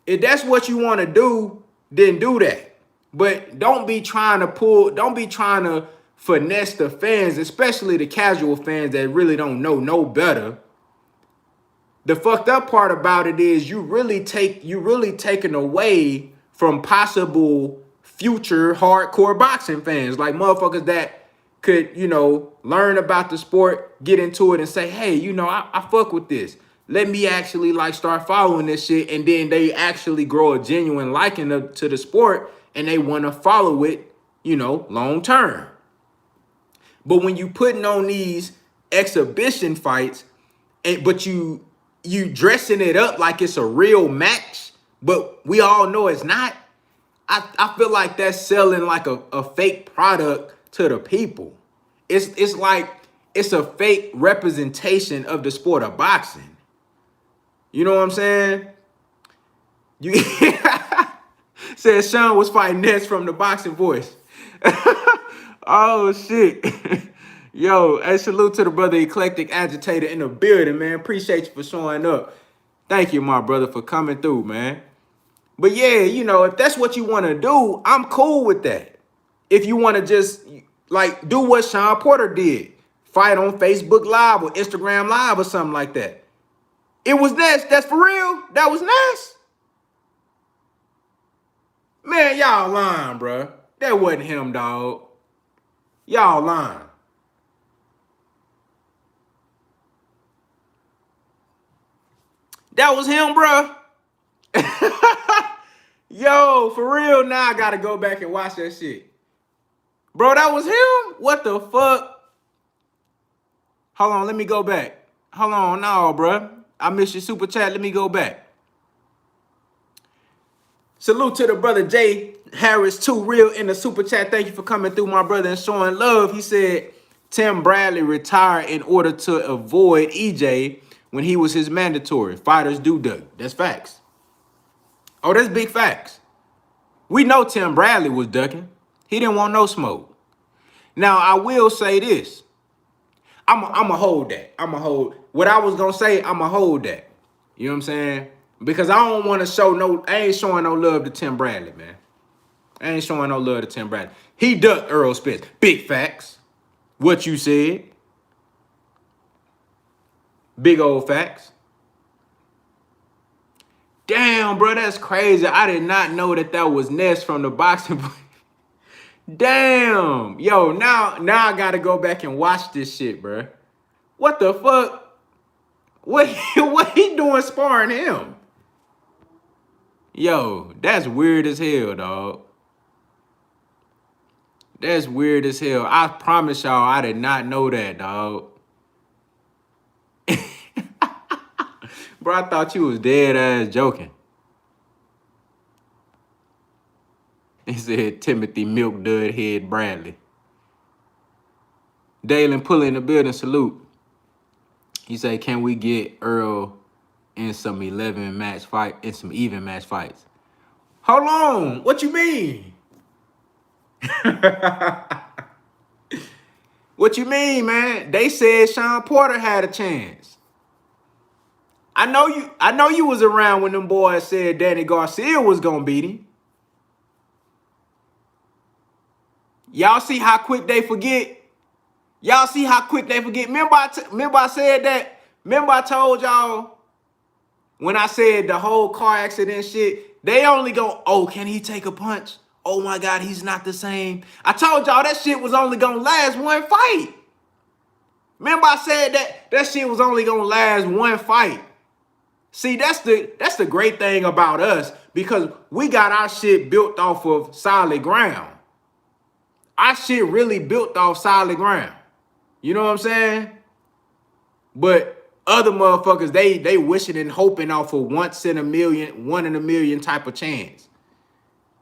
If that's what you want to do, then do that. But don't be trying to finesse the fans, especially the casual fans that really don't know no better. The fucked up part about it is you really taking away from possible future hardcore boxing fans, like motherfuckers that could, learn about the sport, get into it and say, hey, I fuck with this. Let me actually start following this shit. And then they actually grow a genuine liking to the sport and they want to follow it, long term. But when you putting on these exhibition fights, but you dressing it up like it's a real match, but we all know it's not, I feel like that's selling like a fake product to the people. It's like it's a fake representation of the sport of boxing. You know what I'm saying? You said Sean was fighting Ness from the Boxing Voice. Oh shit. Yo, hey, salute to the brother Eclectic Agitator in the building, man. Appreciate you for showing up. Thank you, my brother, for coming through, man. But yeah, if that's what you want to do, I'm cool with that. If you want to just do what Sean Porter did, fight on Facebook Live or Instagram Live or something like that. It was Ness. That's for real. That was Ness. Man, y'all lying, bro. That wasn't him, dog. Y'all lying. That was him, bro. Yo, for real, now I gotta go back and watch that shit. Bro, that was him? What the fuck? Hold on, let me go back. Hold on, no, bro. I missed your super chat. Let me go back. Salute to the brother Jay Harris, too real in the super chat. Thank you for coming through, my brother, and showing love. He said Tim Bradley retired in order to avoid EJ when he was his mandatory. Fighters do duck. That's facts. Oh, that's big facts. We know Tim Bradley was ducking. He didn't want no smoke. Now, I will say this. I'm going to hold that. What I was going to say, I'm going to hold that. You know what I'm saying? Because I don't want to I ain't showing no love to Tim Bradley, man. I ain't showing no love to Tim Bradley. He ducked Earl Spence. Big facts. What you said. Big old facts. Damn, bro, that's crazy. I did not know that was Ness from the Boxing. Damn. Yo, now I got to go back and watch this shit, bro. What the fuck? What he doing sparring him? Yo, that's weird as hell, dog. That's weird as hell. I promise y'all I did not know that, dog. Bro, I thought you was dead ass joking. He said Timothy Milk Dud Head Bradley. Dalen Pulley in the building, salute. He said, can we get Earl in some 11 match fight, in some even match fights? Hold on, what you mean? What you mean, man? They said Sean Porter had a chance. I know you was around when them boys said Danny Garcia was gonna beat him. Y'all see how quick they forget? Y'all see how quick they forget? Remember I said that? Remember I told y'all when I said the whole car accident shit, they only go, oh, can he take a punch? Oh my God, he's not the same. I told y'all that shit was only gonna last one fight. Remember I said that shit was only gonna last one fight. See, that's the great thing about us, because we got our shit built off of solid ground. Our shit really built off solid ground. You know what I'm saying? But other motherfuckers, they wishing and hoping off of one in a million type of chance.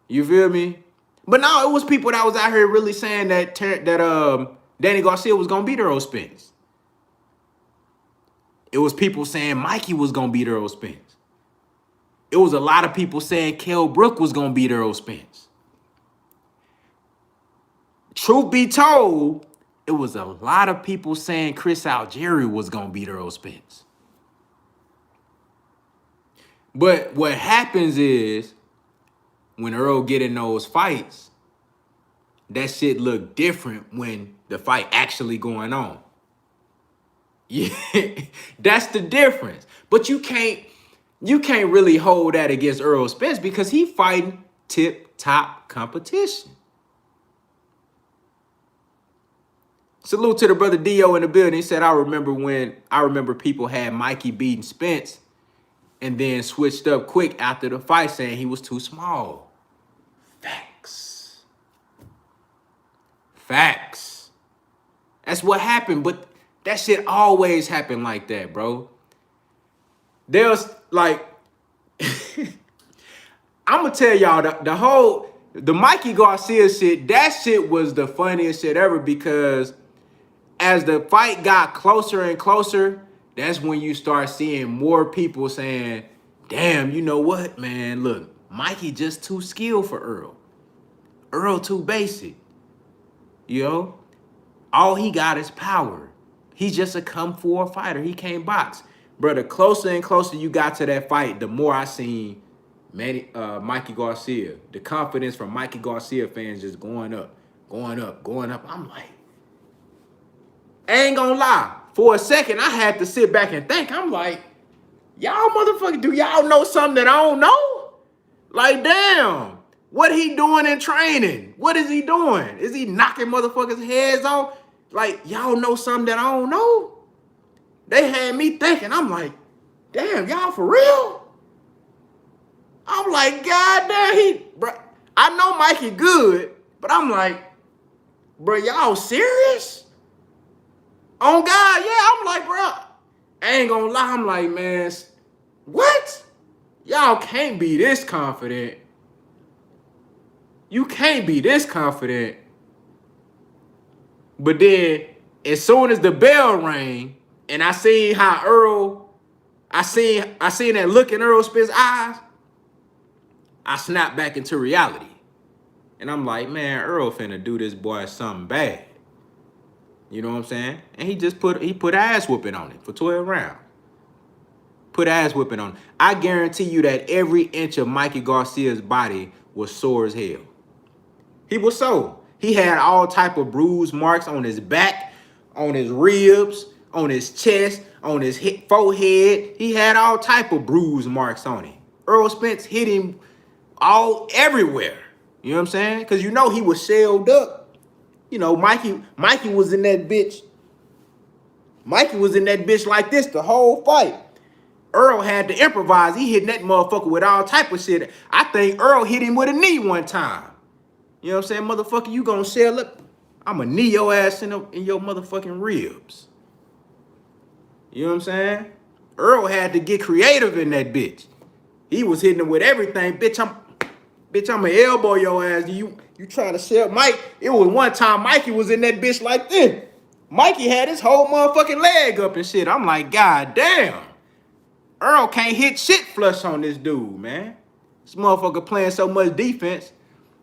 You feel me? But no, it was people that was out here really saying that Danny Garcia was gonna beat Earl Spence. It was people saying Mikey was gonna beat Earl Spence. It was a lot of people saying Kell Brook was gonna beat Earl Spence. Truth be told, it was a lot of people saying Chris Algieri was gonna beat Earl Spence. But what happens is, when Earl get in those fights, that shit look different when the fight actually going on. Yeah, that's the difference. But you can't really hold that against Earl Spence, because he fighting tip-top competition. Salute to the brother Dio in the building. He said, I remember people had Mikey beating Spence and then switched up quick after the fight saying he was too small. Facts. That's what happened, but that shit always happened like that, bro. There's like, I'm gonna tell y'all the Mikey Garcia shit, that shit was the funniest shit ever, because as the fight got closer and closer, that's when you start seeing more people saying, damn, you know what, man, look, Mikey just too skilled for Earl. Earl too basic. You know? All he got is power. He's just a come-for fighter. He can't box. Bro, the closer and closer you got to that fight, the more I seen Mikey Garcia. The confidence from Mikey Garcia fans just going up. I'm like, I ain't gonna lie. For a second, I had to sit back and think. I'm like, y'all motherfuckers, do y'all know something that I don't know? Like, damn, what he doing in training? What is he doing? Is he knocking motherfuckers' heads off? Like, y'all know something that I don't know? They had me thinking. I'm like, damn, y'all for real? I'm like, God damn, bro. I know Mikey good, but I'm like, bro, y'all serious? On God, yeah, I'm like, bro, I ain't gonna lie, I'm like, man, what? Y'all can't be this confident. You can't be this confident. But then, as soon as the bell rang, and I seen how I seen that look in Earl Spence's eyes, I snapped back into reality. And I'm like, man, Earl finna do this boy something bad. You know what I'm saying? And he put ass whooping on it for 12 rounds. Put ass whooping on it. I guarantee you that every inch of Mikey Garcia's body was sore as hell. He was sore. He had all type of bruise marks on his back, on his ribs, on his chest, on his forehead. He had all type of bruise marks on him. Earl Spence hit him everywhere. You know what I'm saying? Because you know he was shelled up. You know, Mikey was in that bitch. Mikey was in that bitch like this the whole fight. Earl had to improvise. He hitting that motherfucker with all type of shit. I think Earl hit him with a knee one time. You know what I'm saying? Motherfucker, you gonna shell up. I'ma knee your ass in your motherfucking ribs. You know what I'm saying? Earl had to get creative in that bitch. He was hitting him with everything. Bitch, I'ma elbow your ass. You trying to shell Mike? It was one time Mikey was in that bitch like this. Mikey had his whole motherfucking leg up and shit. I'm like, God damn. Earl can't hit shit flush on this dude, man. This motherfucker playing so much defense.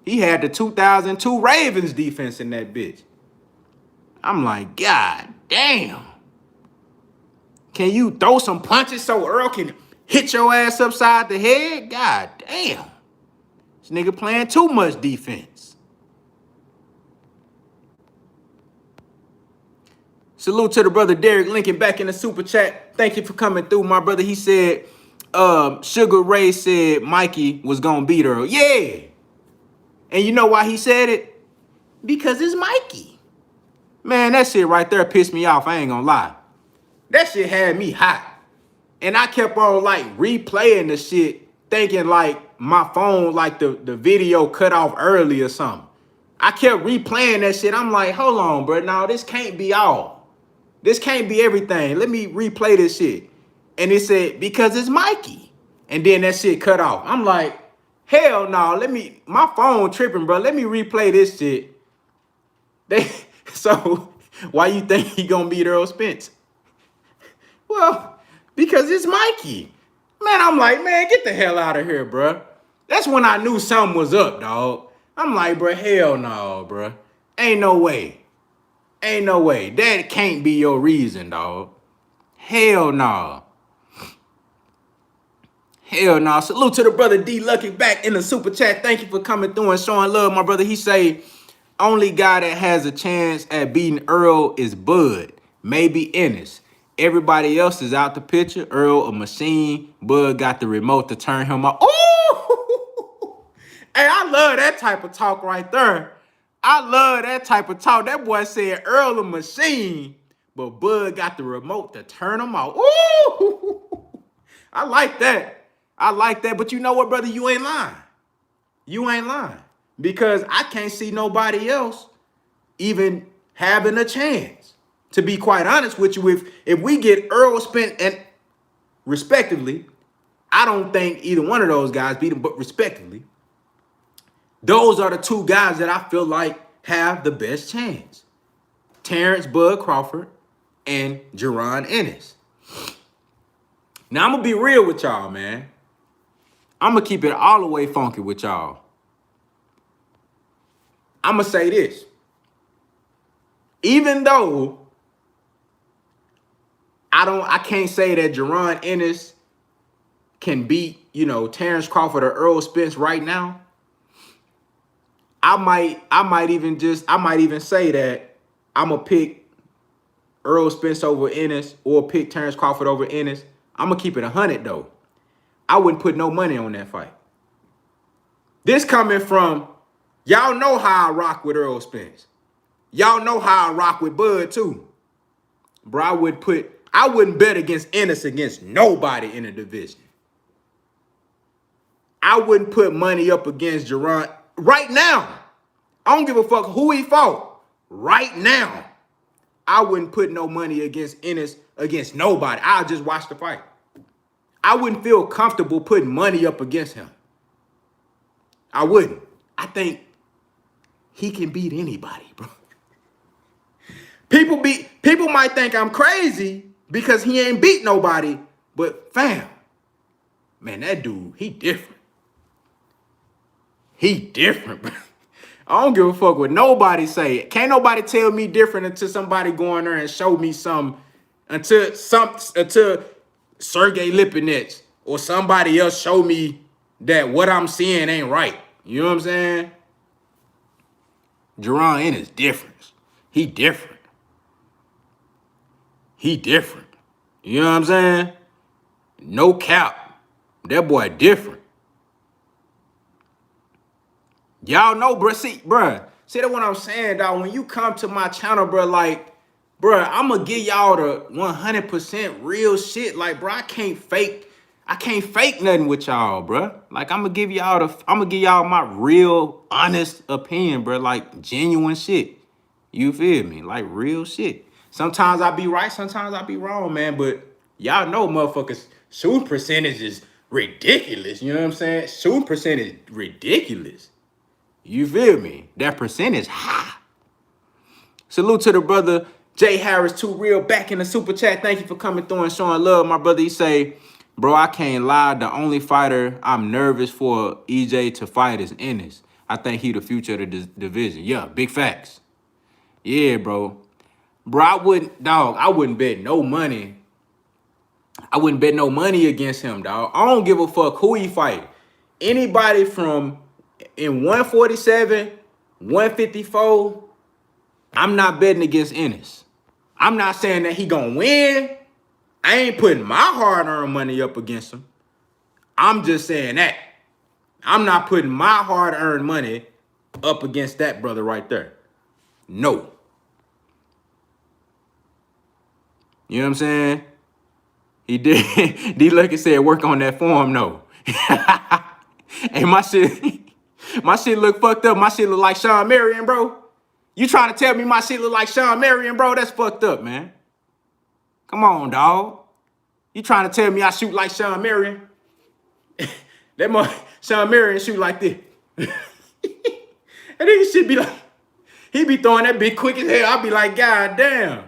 He had the 2002 Ravens defense in that bitch. I'm like, God damn. Can you throw some punches so Earl can hit your ass upside the head? God damn. This nigga playing too much defense. Salute to the brother Derek Lincoln back in the super chat. Thank you for coming through, my brother. He said, Sugar Ray said Mikey was gonna beat Earl. Yeah. And you know why he said it? Because it's Mikey. Man, that shit right there pissed me off. I ain't gonna lie. That shit had me hot. And I kept on like replaying the shit, thinking like my phone, like the video cut off early or something. I kept replaying that shit. I'm like, hold on, bro. No, this can't be all. This can't be everything. Let me replay this shit. And it said, because it's Mikey. And then that shit cut off. I'm like, hell no. My phone tripping, bro. Let me replay this shit. So why you think he gonna beat Earl Spence? Well, because it's Mikey. Man, I'm like, man, get the hell out of here, bro. That's when I knew something was up, dog. I'm like, bro, hell no, bro. Ain't no way. Ain't no way. That can't be your reason, dog. Hell no. Hell no. Salute to the brother D Lucky back in the super chat. Thank you for coming through and showing love, my brother. He say, only guy that has a chance at beating Earl is Bud. Maybe Ennis. Everybody else is out the picture. Earl a machine. Bud got the remote to turn him off. Ooh! Hey, I love that type of talk right there. I love that type of talk. That boy said Earl a machine, but Bud got the remote to turn him off. Ooh! I like that. I like that. But you know what, brother? You ain't lying. You ain't lying. Because I can't see nobody else even having a chance. To be quite honest with you, if we get Earl Spence and respectively, I don't think either one of those guys beat him, but respectively, those are the two guys that I feel like have the best chance. Terrence Bud Crawford and Jaron Ennis. Now, I'm going to be real with y'all, man. I'm going to keep it all the way funky with y'all. I'm going to say this. Even though I can't say that Jaron Ennis can beat, Terrence Crawford or Earl Spence right now. I might even say that I'm gonna pick Earl Spence over Ennis or pick Terrence Crawford over Ennis. I'm gonna keep it 100 though. I wouldn't put no money on that fight. This coming from, y'all know how I rock with Earl Spence. Y'all know how I rock with Bud too. Bro, I wouldn't bet against Ennis against nobody in the division. I wouldn't put money up against Jaron right now. I don't give a fuck who he fought. Right now, I wouldn't put no money against Ennis against nobody. I'll just watch the fight. I wouldn't feel comfortable putting money up against him. I wouldn't. I think he can beat anybody, bro. People might think I'm crazy because he ain't beat nobody, but fam, man, that dude, he different. He different, bro. I don't give a fuck what nobody say. Can't nobody tell me different until somebody go in there and show me some, until Sergey Lipinets or somebody else show me that what I'm seeing ain't right. You know what I'm saying? Jaron Ennis different. He different. He different. You know what I'm saying? No cap. That boy different. Y'all know, bro. See that what I'm saying, dog. When you come to my channel, bro, like, bro, I'm gonna give y'all the 100% real shit. Like, bro, I can't fake nothing with y'all, bro. Like, I'm gonna give y'all my real, honest opinion, bro. Like, genuine shit. You feel me? Like, real shit. Sometimes I be right, sometimes I be wrong, man. But y'all know, motherfuckers, shooting percentage is ridiculous. You know what I'm saying? Shooting percentage ridiculous. You feel me? That percentage high. Salute to the brother Jay Harris, Too Real, back in the super chat. Thank you for coming through and showing love, my brother. He say, bro, I can't lie. The only fighter I'm nervous for EJ to fight is Ennis. I think he the future of the division. Yeah, big facts. Yeah, bro. Bro, I wouldn't bet no money. I wouldn't bet no money against him, dog. I don't give a fuck who he fight. Anybody from in 147, 154, I'm not betting against Ennis. I'm not saying that he gonna win. I ain't putting my hard-earned money up against him. I'm just saying that. I'm not putting my hard-earned money up against that brother right there. No. You know what I'm saying? He did. D-Lucky said, work on that form, no. Hey, my shit look fucked up. My shit look like Sean Marion, bro. You trying to tell me my shit look like Sean Marion, bro? That's fucked up, man. Come on, dog. You trying to tell me I shoot like Sean Marion? Sean Marion shoot like this. And then he should be like, he be throwing that big quick as hell. I'll be like, God damn.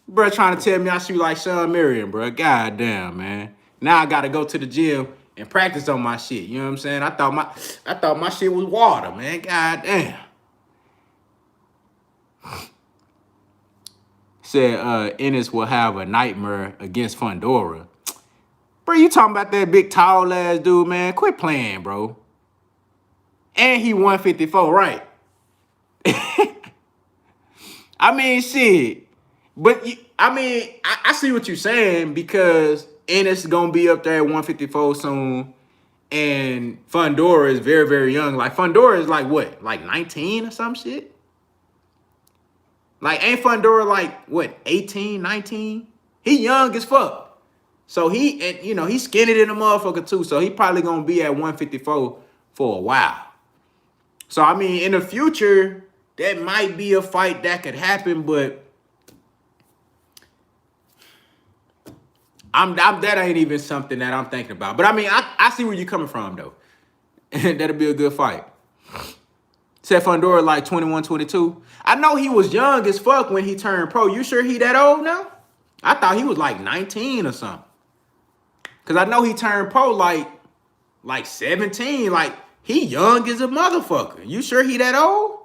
Bro, trying to tell me I shoot like Sean Marion, bro. God damn, man. Now I gotta go to the gym and practice on my shit. You know what I'm saying? I thought my shit was water, man. God damn. Said Ennis will have a nightmare against Fundora. Bro, you talking about that big tall ass dude, man? Quit playing, bro. And he 154, right? I mean, shit. But, I see what you're saying because Ennis is going to be up there at 154 soon. And Fundora is very, very young. Like, Fundora is like, what? Like 19 or some shit? Like, ain't Fundora like, what, 18, 19? He young as fuck. So, he's skinny than a motherfucker, too. So, he probably going to be at 154 for a while. So, I mean, in the future, that might be a fight that could happen, but that ain't even something that I'm thinking about. But, I mean, I see where you're coming from, though. That'll be a good fight. Said Fundora like 21, 22. I know he was young as fuck when he turned pro. You sure he that old now? I thought he was like 19 or something. Because I know he turned pro like 17. Like, he young as a motherfucker. You sure he that old?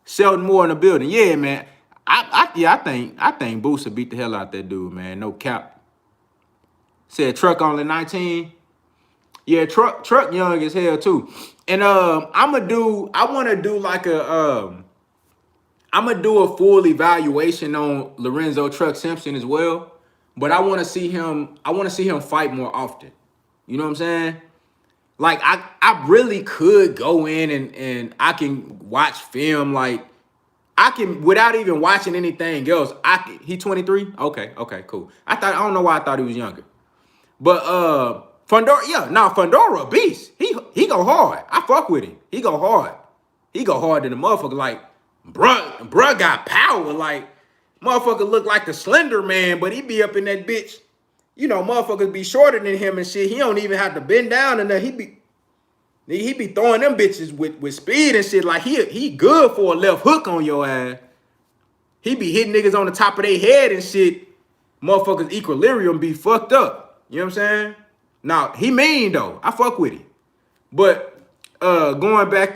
Sheldon Moore in the building. Yeah, man. I think Booster beat the hell out that dude, man. No cap. Said Truck only 19. Yeah, Truck young as hell too. And I'm gonna do a full evaluation on Lorenzo Truck Simpson as well. But I want to see him fight more often. You know what I'm saying? Like I really could go in and I can watch film. Like I can without even watching anything else. He 23? Okay, cool. I don't know why I thought he was younger. But Fundora a beast. He go hard. I fuck with him. He go hard. He go hard than the motherfucker. Like, bruh got power. Like, motherfucker look like the Slender Man, but he be up in that bitch. You know, motherfuckers be shorter than him and shit. He don't even have to bend down and he be throwing them bitches with speed and shit. Like, he good for a left hook on your ass. He be hitting niggas on the top of their head and shit. Motherfuckers' equilibrium be fucked up. You know what I'm saying? Now, he mean though. I fuck with him. But going back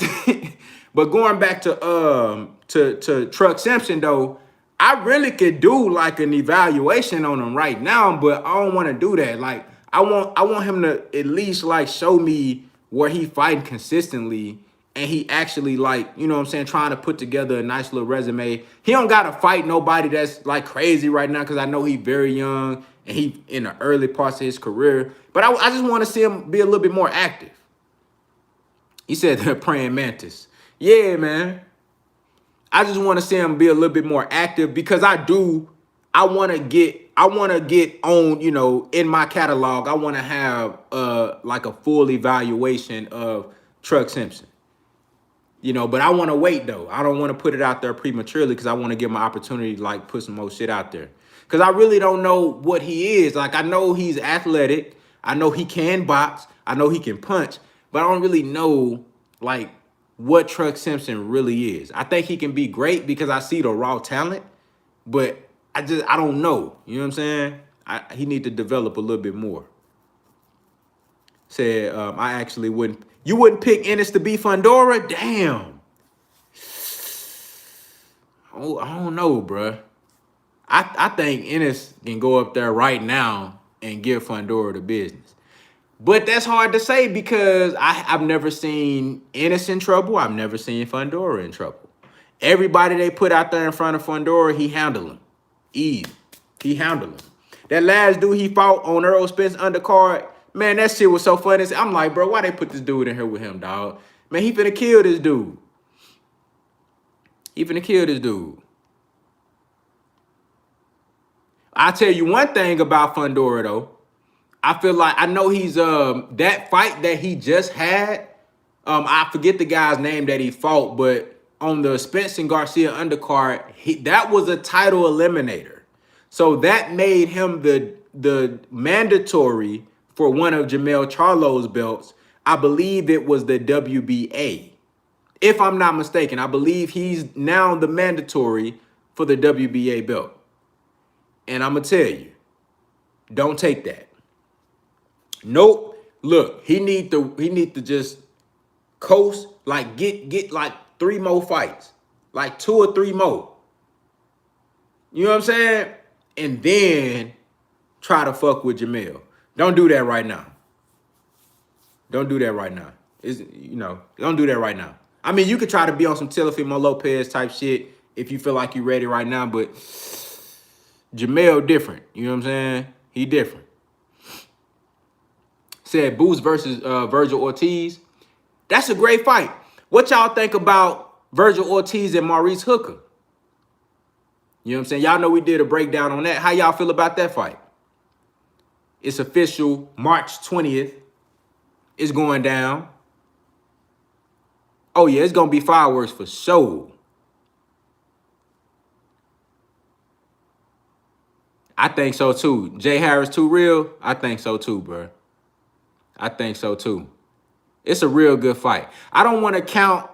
to Truck Simpson though, I really could do like an evaluation on him right now, but I don't want to do that. Like I want him to at least like show me where he fighting consistently and he actually like, you know what I'm saying, trying to put together a nice little resume. He don't got to fight nobody that's like crazy right now because I know he's very young and he in the early parts of his career. But I just want to see him be a little bit more active. He said the praying mantis. Yeah, man. I just want to see him be a little bit more active because I want to get on, you know, in my catalog. I want to have like a full evaluation of Truck Simpson. You know, but I want to wait though. I don't want to put it out there prematurely because I want to give my opportunity to like put some more shit out there. Because I really don't know what he is. Like I know he's athletic. I know he can box. I know he can punch. But I don't really know like what Truck Simpson really is. I think he can be great because I see the raw talent. But I don't know. You know what I'm saying? He need to develop a little bit more. Said, I actually wouldn't. You wouldn't pick Ennis to be Fundora? Damn. I I don't know, bruh. I think Ennis can go up there right now and give Fundora the business. But that's hard to say because I've never seen Ennis in trouble. I've never seen Fundora in trouble. Everybody they put out there in front of Fundora, he handled them. Easy. He handled them. That last dude he fought on Earl Spence undercard, man, that shit was so funny. I'm like, bro, why they put this dude in here with him, dog? Man, he finna kill this dude. He finna kill this dude. I'll tell you one thing about Fundora, though. I feel like I know he's that fight that he just had. I forget the guy's name that he fought, but on the Spence and Garcia undercard, that was a title eliminator. So that made him the mandatory for one of Jamel Charlo's belts. I believe it was the WBA. If I'm not mistaken, I believe he's now the mandatory for the WBA belt. And I'm going to tell you, don't take that. Nope. Look, he need to just coast, like get like 3 more fights. Like 2 or 3 more. You know what I'm saying? And then try to fuck with Jamel. Don't do that right now. Don't do that right now. Don't do that right now. I mean, you could try to be on some Teofimo Lopez type shit if you feel like you're ready right now, but Jamel different. You know what I'm saying? He different. Said Boost versus Virgil Ortiz. That's a great fight. What y'all think about Virgil Ortiz and Maurice Hooker? You know what I'm saying? Y'all know we did a breakdown on that. How y'all feel about that fight? It's official March 20th. It's going down. Oh, yeah, it's going to be fireworks for sure. I think so, too. Jay Harris too real? I think so, too, bro. I think so, too. It's a real good fight. I don't want to count,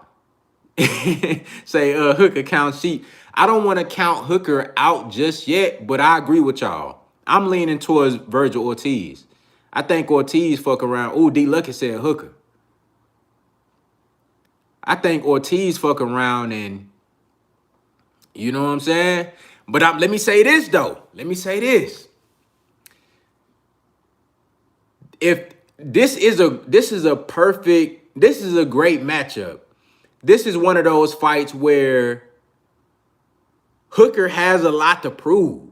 say Hooker count sheet. I don't want to count Hooker out just yet, but I agree with y'all. I'm leaning towards Virgil Ortiz. I think Ortiz fuck around. Ooh, D. Lucky said Hooker. I think Ortiz fuck around and, you know what I'm saying? But let me say this, though. Let me say this. If this is a great matchup. This is one of those fights where Hooker has a lot to prove.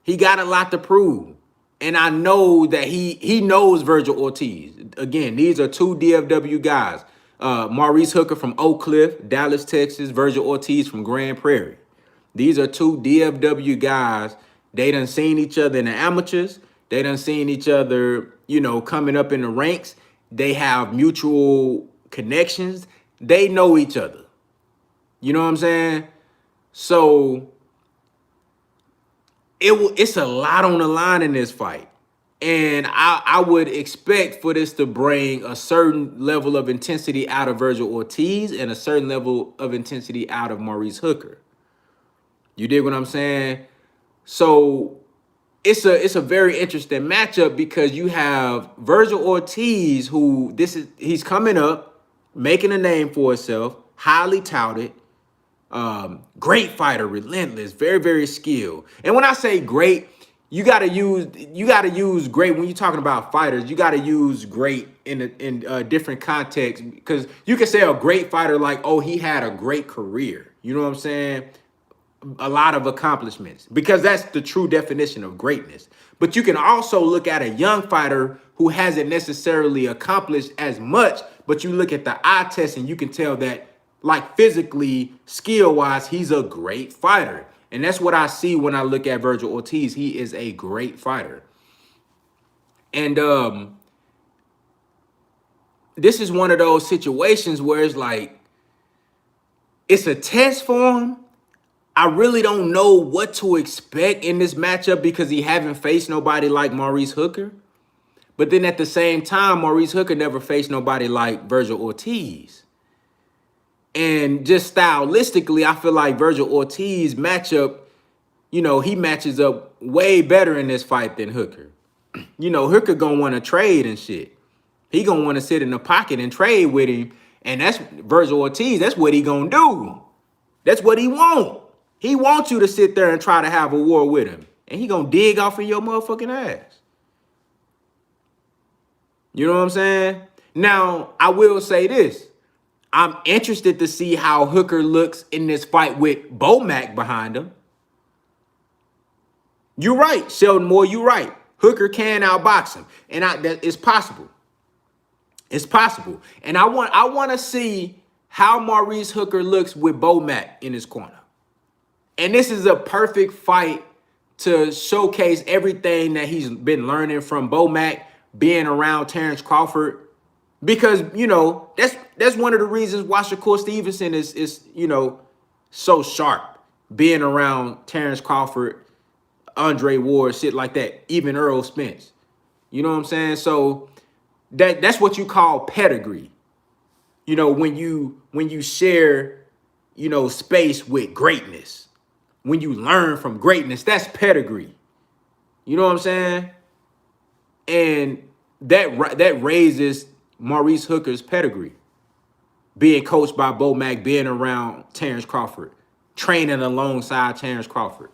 He got a lot to prove. And I know that he knows Virgil Ortiz. Again, these are 2 DFW guys. Maurice Hooker from Oak Cliff, Dallas, Texas. Virgil Ortiz from Grand Prairie. These are 2 DFW guys. They done seen each other in the amateurs. They done seen each other, you know, coming up in the ranks. They have mutual connections. They know each other. You know what I'm saying? So it's a lot on the line in this fight. And I would expect for this to bring a certain level of intensity out of Virgil Ortiz and a certain level of intensity out of Maurice Hooker. You dig what I'm saying? So it's a very interesting matchup because you have Virgil Ortiz, who he's coming up, making a name for himself, highly touted, great fighter, relentless, very, very skilled. And when I say great, you gotta use great when you're talking about fighters. You gotta use great in different contexts because you can say a great fighter like, oh, he had a great career. You know what I'm saying? A lot of accomplishments, because that's the true definition of greatness. But you can also look at a young fighter who hasn't necessarily accomplished as much, but you look at the eye test and you can tell that, like, physically, skill-wise, he's a great fighter. And that's what I see when I look at Virgil Ortiz. He is a great fighter. And this is one of those situations where it's like, it's a test for him. I really don't know what to expect in this matchup because he haven't faced nobody like Maurice Hooker. But then at the same time, Maurice Hooker never faced nobody like Virgil Ortiz. And just stylistically, I feel like Virgil Ortiz matchup, you know, he matches up way better in this fight than Hooker. You know, Hooker gonna want to trade and shit. He gonna want to sit in the pocket and trade with him. And that's Virgil Ortiz. That's what he gonna do. That's what he want. He wants you to sit there and try to have a war with him. And he gonna dig off in your motherfucking ass. You know what I'm saying? Now, I will say this. I'm interested to see how Hooker looks in this fight with Bomac behind him. You're right, Sheldon Moore, you're right. Hooker can outbox him. And it's possible. It's possible. And I want to see how Maurice Hooker looks with Bomac in his corner. And this is a perfect fight to showcase everything that he's been learning from Bomac, being around Terrence Crawford. Because, you know, that's one of the reasons why Shakur Stevenson is so sharp. Being around Terrence Crawford, Andre Ward, shit like that, even Earl Spence. You know what I'm saying? So that's what you call pedigree. You know, when you share, space with greatness. When you learn from greatness, that's pedigree. You know what I'm saying? And that raises Maurice Hooker's pedigree. Being coached by Bomac, being around Terrence Crawford, training alongside Terrence Crawford.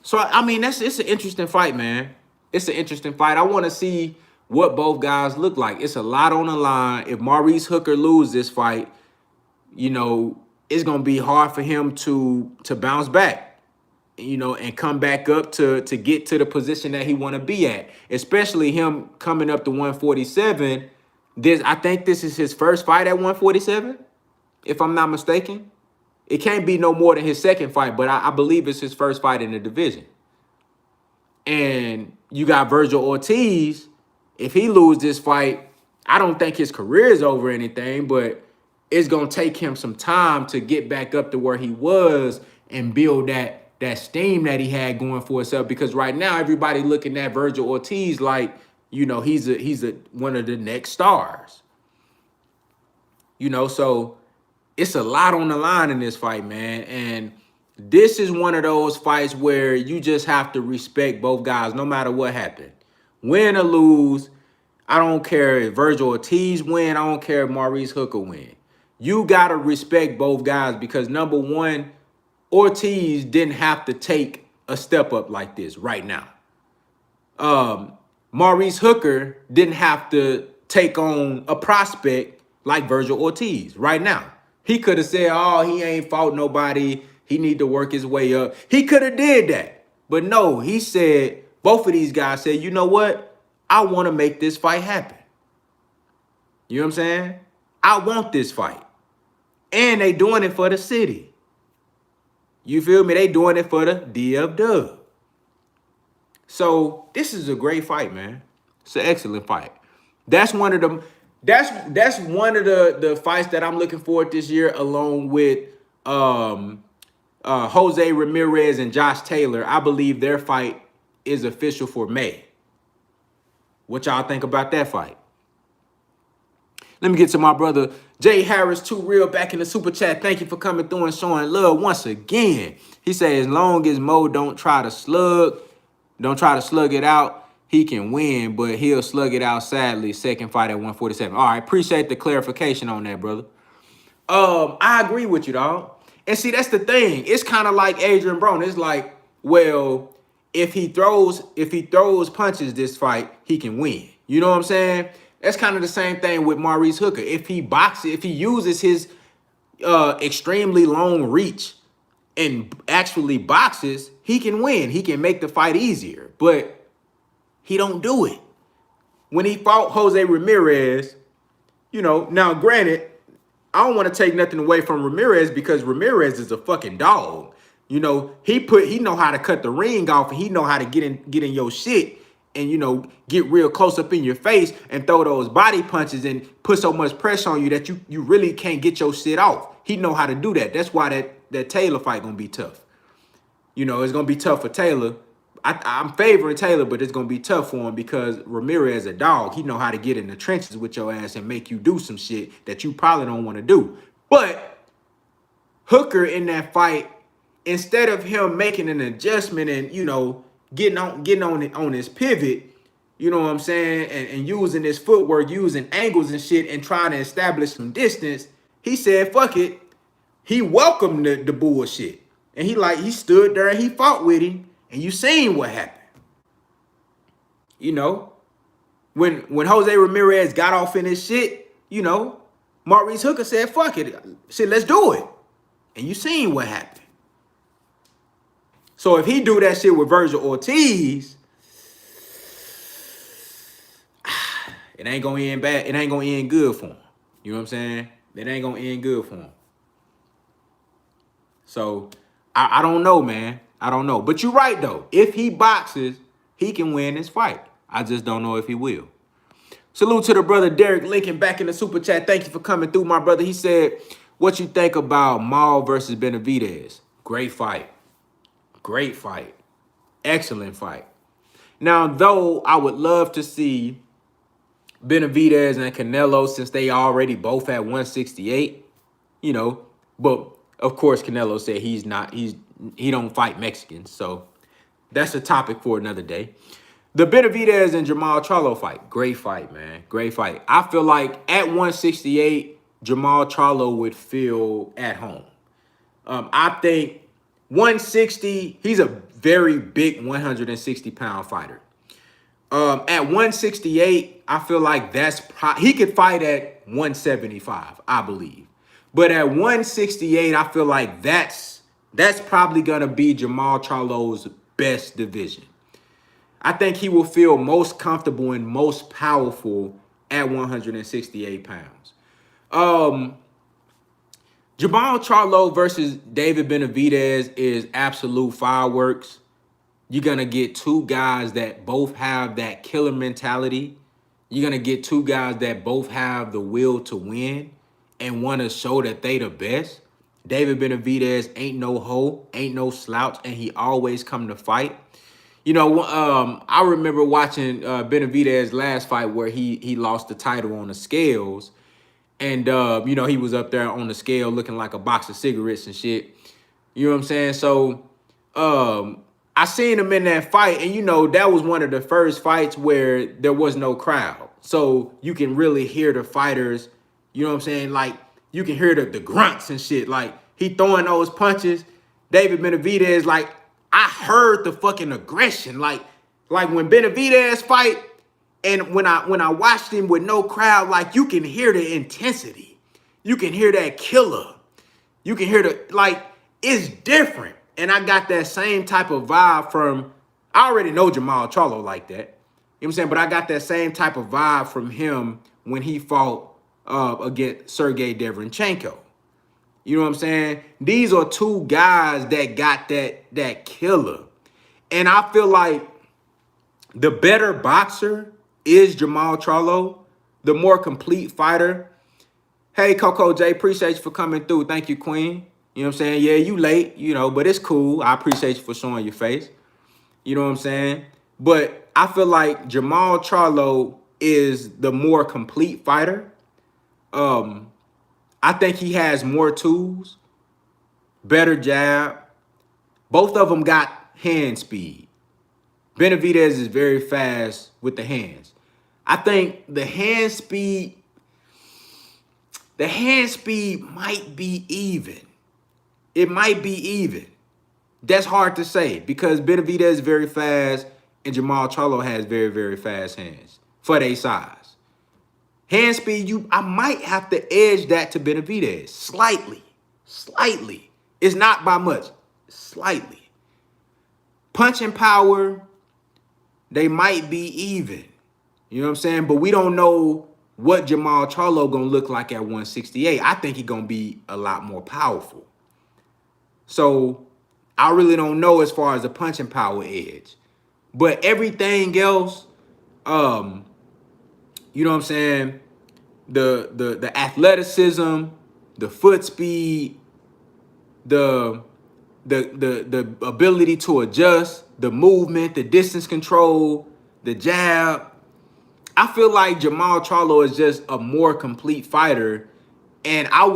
So, I mean, it's an interesting fight, man. It's an interesting fight. I want to see what both guys look like. It's a lot on the line. If Maurice Hooker loses this fight, it's going to be hard for him to bounce back, and come back up to get to the position that he want to be at, especially him coming up to 147. I think this is his first fight at 147, if I'm not mistaken. It can't be no more than his second fight, but I believe it's his first fight in the division. And you got Virgil Ortiz. If he loses this fight, I don't think his career is over or anything, but it's going to take him some time to get back up to where he was and build that steam that he had going for himself. Because right now, everybody looking at Virgil Ortiz like, he's one of the next stars. So it's a lot on the line in this fight, man. And this is one of those fights where you just have to respect both guys no matter what happened. Win or lose, I don't care if Virgil Ortiz win. I don't care if Maurice Hooker win. You got to respect both guys because, number one, Ortiz didn't have to take a step up like this right now. Maurice Hooker didn't have to take on a prospect like Virgil Ortiz right now. He could have said, oh, he ain't fought nobody. He need to work his way up. He could have did that. But no, he said, both of these guys said, you know what? I want to make this fight happen. You know what I'm saying? I want this fight. And they doing it for the city. You feel me? They doing it for the DF Dub. So this is a great fight, man. It's an excellent fight. That's one of the fights that I'm looking forward this year, along with Jose Ramirez and Josh Taylor. I believe their fight is official for May. What y'all think about that fight? Let me get to my brother Jay Harris, Too Real, back in the super chat. Thank you for coming through and showing love once again. He said, as long as Mo don't try to slug it out, he can win, but he'll slug it out, sadly, second fight at 147. All right, appreciate the clarification on that, brother. I agree with you, dog. And see, that's the thing. It's kind of like Adrian Broner. It's like, well, if he throws punches this fight, he can win. You know what I'm saying? That's kind of the same thing with Maurice Hooker. If he uses his extremely long reach and actually boxes, he can win. He can make the fight easier. But he don't do it. When he fought Jose Ramirez, now granted, I don't want to take nothing away from Ramirez because Ramirez is a fucking dog. He know how to cut the ring off and he know how to get in your shit and, get real close up in your face and throw those body punches and put so much pressure on you that you really can't get your shit off. He know how to do that. That's why that Taylor fight going to be tough. It's going to be tough for Taylor. I'm favoring Taylor, but it's going to be tough for him because Ramirez a dog. He know how to get in the trenches with your ass and make you do some shit that you probably don't want to do. But Hooker in that fight, instead of him making an adjustment and, getting on his pivot, you know what I'm saying, and using his footwork, using angles and shit and trying to establish some distance, he said, fuck it. he welcomed the bullshit. And he stood there and he fought with him. And you seen what happened. You know, when Jose Ramirez got off in his shit, you know, Maurice Hooker said, fuck it. Said, let's do it. And you seen what happened. So if he do that shit with Virgil Ortiz, it ain't gonna end bad. It ain't gonna end good for him. You know what I'm saying? It ain't gonna end good for him. So I don't know, man. I don't know. But you're right though. If he boxes, he can win this fight. I just don't know if he will. Salute to the brother Derek Lincoln back in the super chat. Thank you for coming through, my brother. He said, what you think about Maul versus Benavidez? Great fight. Great fight. Excellent fight. Now, though I would love to see Benavidez and Canelo, since they already both at 168, you know, but of course Canelo said he don't fight Mexicans, so that's a topic for another day. The Benavidez and Jamal Charlo fight, great fight, man, great fight. I feel like at 168, Jamal Charlo would feel at home. I think 160, he's a very big 160-pound fighter. At 168, I feel like he could fight at 175, I believe. But at 168, I feel like that's probably gonna be Jamal Charlo's best division. I think he will feel most comfortable and most powerful at 168 pounds. Jamal Charlo versus David Benavidez is absolute fireworks. You're going to get two guys that both have that killer mentality. You're going to get two guys that both have the will to win and want to show that they the best. David Benavidez ain't no hoe, ain't no slouch, and he always come to fight. You know, I remember watching Benavidez' last fight where he lost the title on the scales. And, you know, he was up there on the scale looking like a box of cigarettes and shit. You know what I'm saying? So, I seen him in that fight. And, you know, that was one of the first fights where there was no crowd. So you can really hear the fighters, you know what I'm saying? Like, you can hear the grunts and shit. Like, he throwing those punches. David Benavidez, like, I heard the fucking aggression. Like when Benavidez fight and when I watched him with no crowd, like you can hear the intensity. You can hear that killer. You can hear it's different. And I got that same type of vibe from, I already know Jamal Charlo like that. You know what I'm saying? But I got that same type of vibe from him when he fought against Sergey Derevyanchenko. You know what I'm saying? These are two guys that got that killer. And I feel like the better boxer is Jamal Charlo, the more complete fighter. Hey, Coco J, appreciate you for coming through. Thank you, Queen. You know what I'm saying? Yeah, you late, you know, but it's cool. I appreciate you for showing your face. You know what I'm saying? But I feel like Jamal Charlo is the more complete fighter. I think he has more tools, better jab. Both of them got hand speed. Benavidez is very fast with the hands. I think the hand speed might be even. It might be even. That's hard to say because Benavidez is very fast and Jamal Charlo has very, very fast hands for their size. Hand speed, I might have to edge that to Benavidez slightly. It's not by much, slightly. Punching power, they might be even. You know what I'm saying? But we don't know what Jamal Charlo gonna look like at 168. I think he's gonna be a lot more powerful. So I really don't know as far as the punching power edge. But everything else, you know what I'm saying? The athleticism, the foot speed, the ability to adjust, the movement, the distance control, the jab. I feel like Jamal Charlo is just a more complete fighter. And I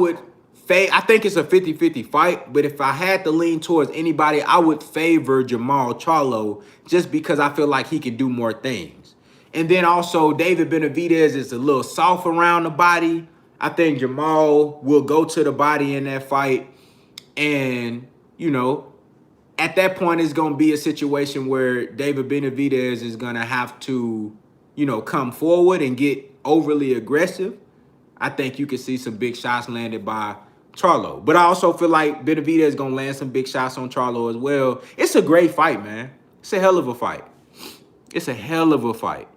think it's a 50-50 fight, but if I had to lean towards anybody, I would favor Jamal Charlo just because I feel like he can do more things. And then also, David Benavidez is a little soft around the body. I think Jamal will go to the body in that fight. And, you know, at that point, it's going to be a situation where David Benavidez is going to have to, you know, come forward and get overly aggressive. I think you can see some big shots landed by Charlo. But I also feel like Benavidez is going to land some big shots on Charlo as well. It's a great fight, man. It's a hell of a fight. It's a hell of a fight.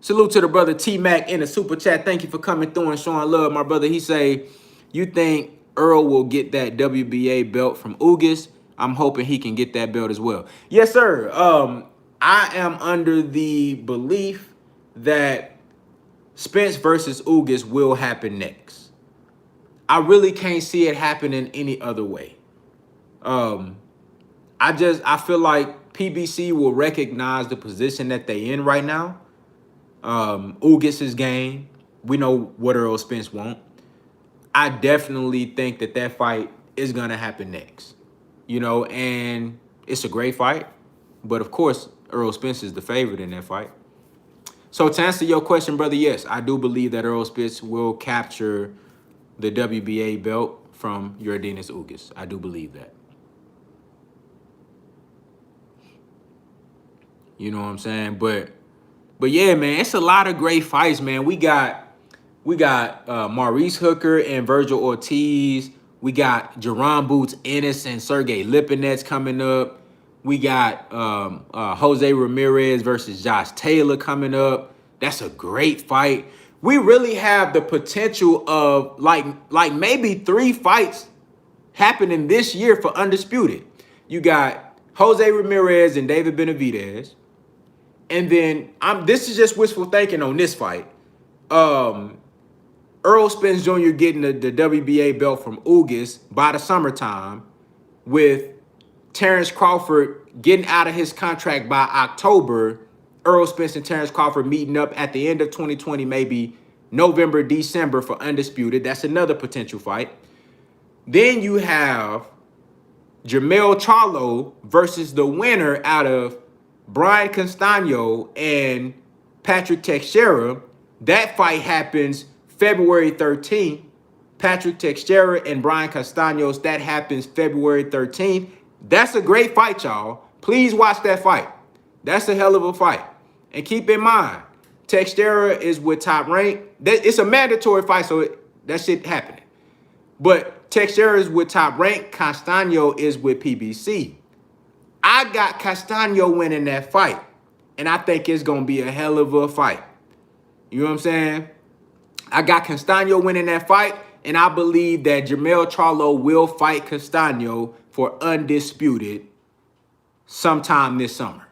Salute to the brother T-Mac in the super chat. Thank you for coming through and showing love, my brother. He say, you think Earl will get that WBA belt from Ugas? I'm hoping he can get that belt as well. Yes, sir. I am under the belief that Spence versus Ugas will happen next. I really can't see it happening any other way. I feel like PBC will recognize the position that they in right now. Ugas' game. We know what Earl Spence want. I definitely think that that fight is going to happen next. You know, and it's a great fight. But, of course, Earl Spence is the favorite in that fight. So, to answer your question, brother, yes, I do believe that Earl Spence will capture the WBA belt from Yordenis Ugas. I do believe that. You know what I'm saying? But yeah, man, it's a lot of great fights, man. We got Maurice Hooker and Virgil Ortiz. We got Jaron Boots, Ennis, and Sergey Lipinets coming up. We got Jose Ramirez versus Josh Taylor coming up. That's a great fight. We really have the potential of like maybe 3 fights happening this year for Undisputed. You got Jose Ramirez and David Benavidez. And then this is just wishful thinking on this fight. Earl Spence Jr. getting the WBA belt from Ugas by the summertime, with Terrence Crawford getting out of his contract by October. Earl Spence and Terrence Crawford meeting up at the end of 2020, maybe November, December for Undisputed. That's another potential fight. Then you have Jermell Charlo versus the winner out of Brian Castano and Patrick Teixeira. That fight happens February 13th. Patrick Teixeira and Brian Castaños, that happens February 13th. That's a great fight, y'all. Please watch that fight. That's a hell of a fight. And keep in mind, Teixeira is with Top Rank. It's a mandatory fight, so that shit happening. But Teixeira is with Top Rank. Castaño is with PBC. I got Castaño winning that fight. And I think it's going to be a hell of a fight. You know what I'm saying? I got Castaño winning that fight. And I believe that Jermell Charlo will fight Castaño for Undisputed sometime this summer.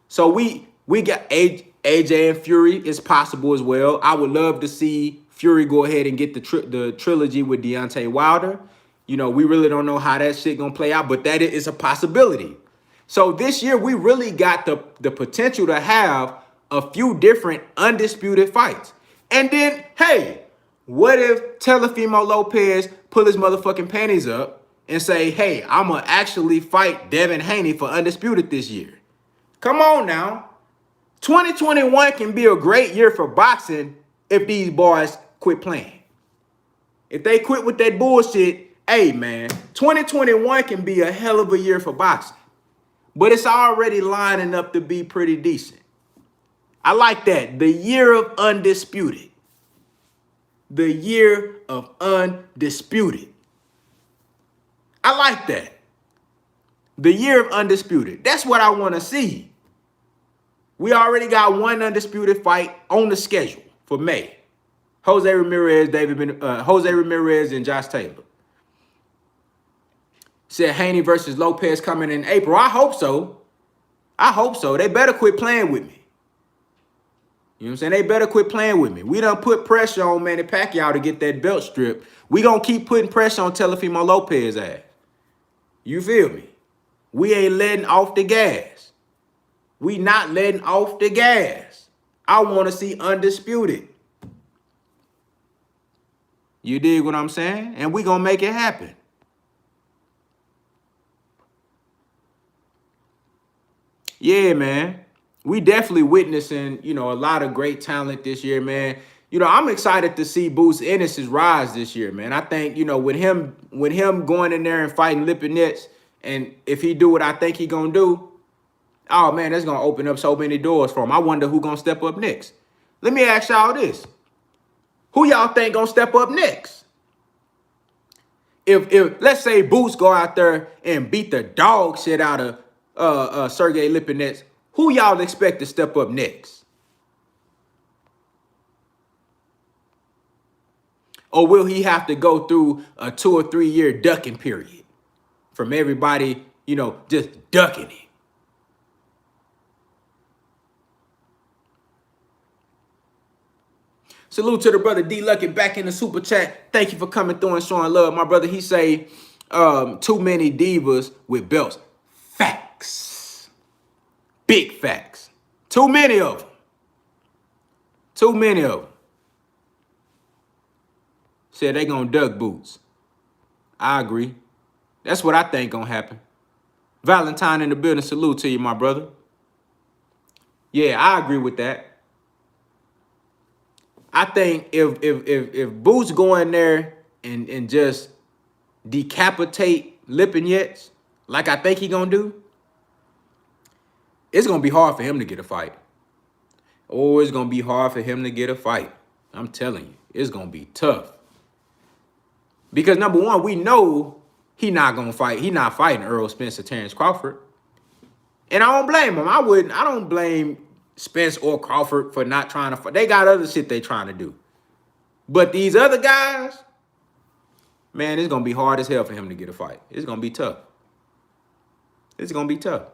So we got AJ and Fury is possible as well. I would love to see Fury go ahead and get the trilogy with Deontay Wilder. You know, we really don't know how that shit gonna play out, but that is a possibility. So this year, we really got the potential to have a few different undisputed fights. And then, hey, what if Teofimo Lopez pull his motherfucking panties up and say, hey, I'm gonna actually fight Devin Haney for Undisputed this year? Come on now. 2021 can be a great year for boxing if these boys quit playing. If they quit with that bullshit, hey, man, 2021 can be a hell of a year for boxing. But it's already lining up to be pretty decent. I like that. The year of Undisputed. The year of Undisputed. I like that. The year of Undisputed. That's what I want to see. We already got one undisputed fight on the schedule for May. Jose Ramirez and Josh Taylor. Said Haney versus Lopez coming in April. I hope so. I hope so. They better quit playing with me. You know what I'm saying? They better quit playing with me. We done put pressure on Manny Pacquiao to get that belt stripped. We gonna keep putting pressure on Teofimo Lopez ass. You feel me? We ain't letting off the gas. We not letting off the gas. I want to see Undisputed. You dig what I'm saying? And we gonna make it happen. Yeah, man. We definitely witnessing, you know, a lot of great talent this year, man. you know, I'm excited to see Boots Ennis' rise this year, man. I think, you know, with him going in there and fighting Lipinets, and if he do what I think he gonna do, oh man, that's gonna open up so many doors for him. I wonder who gonna step up next. Let me ask y'all this: who y'all think gonna step up next? If let's say Boots go out there and beat the dog shit out of Sergey Lipinets, who y'all expect to step up next? Or will he have to go through a 2 or 3 year ducking period from everybody, you know, just ducking him? Salute to the brother D Lucky back in the super chat. Thank you for coming through and showing love. My brother, he say too many divas with belts. Facts. Big facts. Too many of them. Too many of them. Said they gonna duck Boots. I agree. That's what I think gonna happen. Valentine in the building. Salute to you, my brother. Yeah, I agree with that. I think if Boots go in there and just decapitate Lipinets like I think he gonna do, it's gonna be hard for him to get a fight. Oh, it's gonna be hard for him to get a fight. I'm telling you, it's gonna be tough. Because number one, we know he not gonna fight. He not fighting Earl Spence or Terrence Crawford. And I don't blame him. I don't blame Spence or Crawford for not trying to fight. They got other shit they trying to do. But these other guys, man, it's gonna be hard as hell for him to get a fight. It's gonna be tough. It's gonna be tough.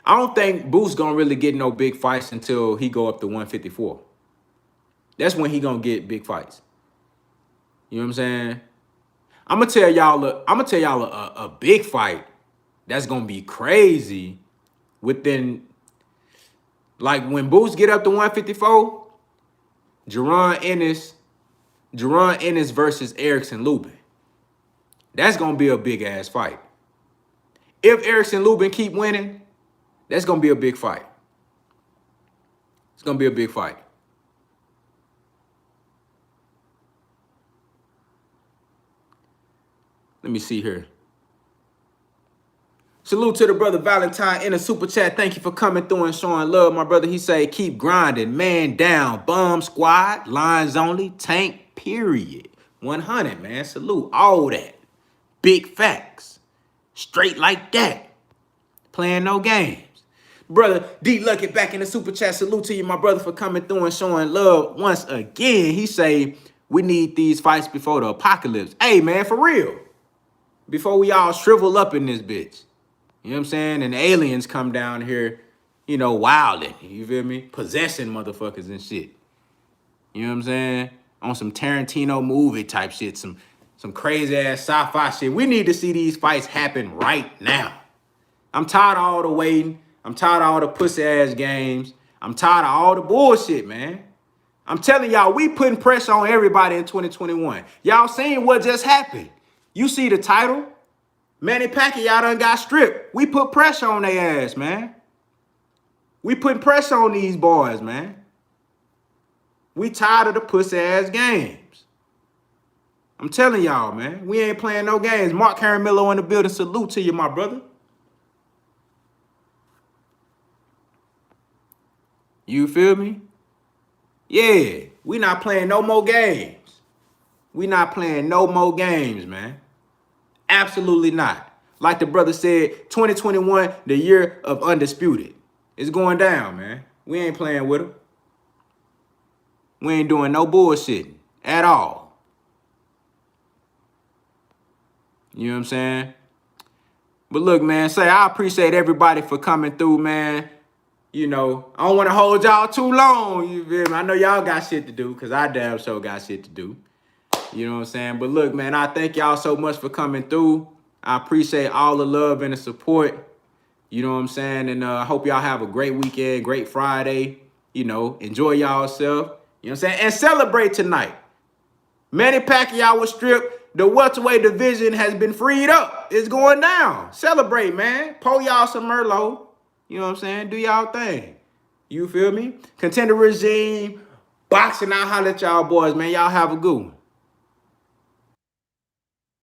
I don't think Boots gonna really get no big fights until he go up to 154. That's when he gonna get big fights. You know what I'm saying? I'm gonna tell y'all a big fight that's gonna be crazy within, like, when Boots get up to 154, Jaron Ennis versus Erickson Lubin. That's gonna be a big ass fight. If Erickson Lubin keep winning, that's gonna be a big fight. It's gonna be a big fight. Let me see here. Salute to the brother Valentine in the super chat. Thank you for coming through and showing love. My brother, he say, keep grinding. Man down. Bum squad. Lines only. Tank, period. 100, man. Salute. All that. Big facts. Straight like that. Playing no games. Brother D Lucky back in the super chat. Salute to you, my brother, for coming through and showing love once again. He say, we need these fights before the apocalypse. Hey, man, for real. Before we all shrivel up in this bitch. You know what I'm saying? And the aliens come down here, you know, wilding. You feel me? Possessing motherfuckers and shit. You know what I'm saying? On some Tarantino movie type shit. Some crazy ass sci-fi shit. We need to see these fights happen right now. I'm tired of all the waiting. I'm tired of all the pussy ass games. I'm tired of all the bullshit, man. I'm telling y'all, we putting pressure on everybody in 2021. Y'all seen what just happened. You see the title? Manny Pacquiao done got stripped. We put pressure on their ass, man. We putting pressure on these boys, man. We tired of the pussy ass games. I'm telling y'all, man. We ain't playing no games. Mark Caramillo in the building. Salute to you, my brother. You feel me? Yeah. We not playing no more games. We not playing no more games, man. Absolutely not. Like the brother said, 2021, the year of Undisputed. It's going down, man. We ain't playing with them. We ain't doing no bullshitting at all. You know what I'm saying? But look, man, I appreciate everybody for coming through, man. You know, I don't want to hold y'all too long. You feel me? I know y'all got shit to do because I damn sure got shit to do. You know what I'm saying? But look, man, I thank y'all so much for coming through. I appreciate all the love and the support. You know what I'm saying? And I hope y'all have a great weekend, great Friday. You know, enjoy y'all self. You know what I'm saying? And celebrate tonight. Manny Pacquiao was stripped. The welterweight division has been freed up. It's going down. Celebrate, man. Pour y'all some Merlot. You know what I'm saying? Do y'all thing. You feel me? Contender regime boxing. I'll holler at y'all boys, man. Y'all have a good one.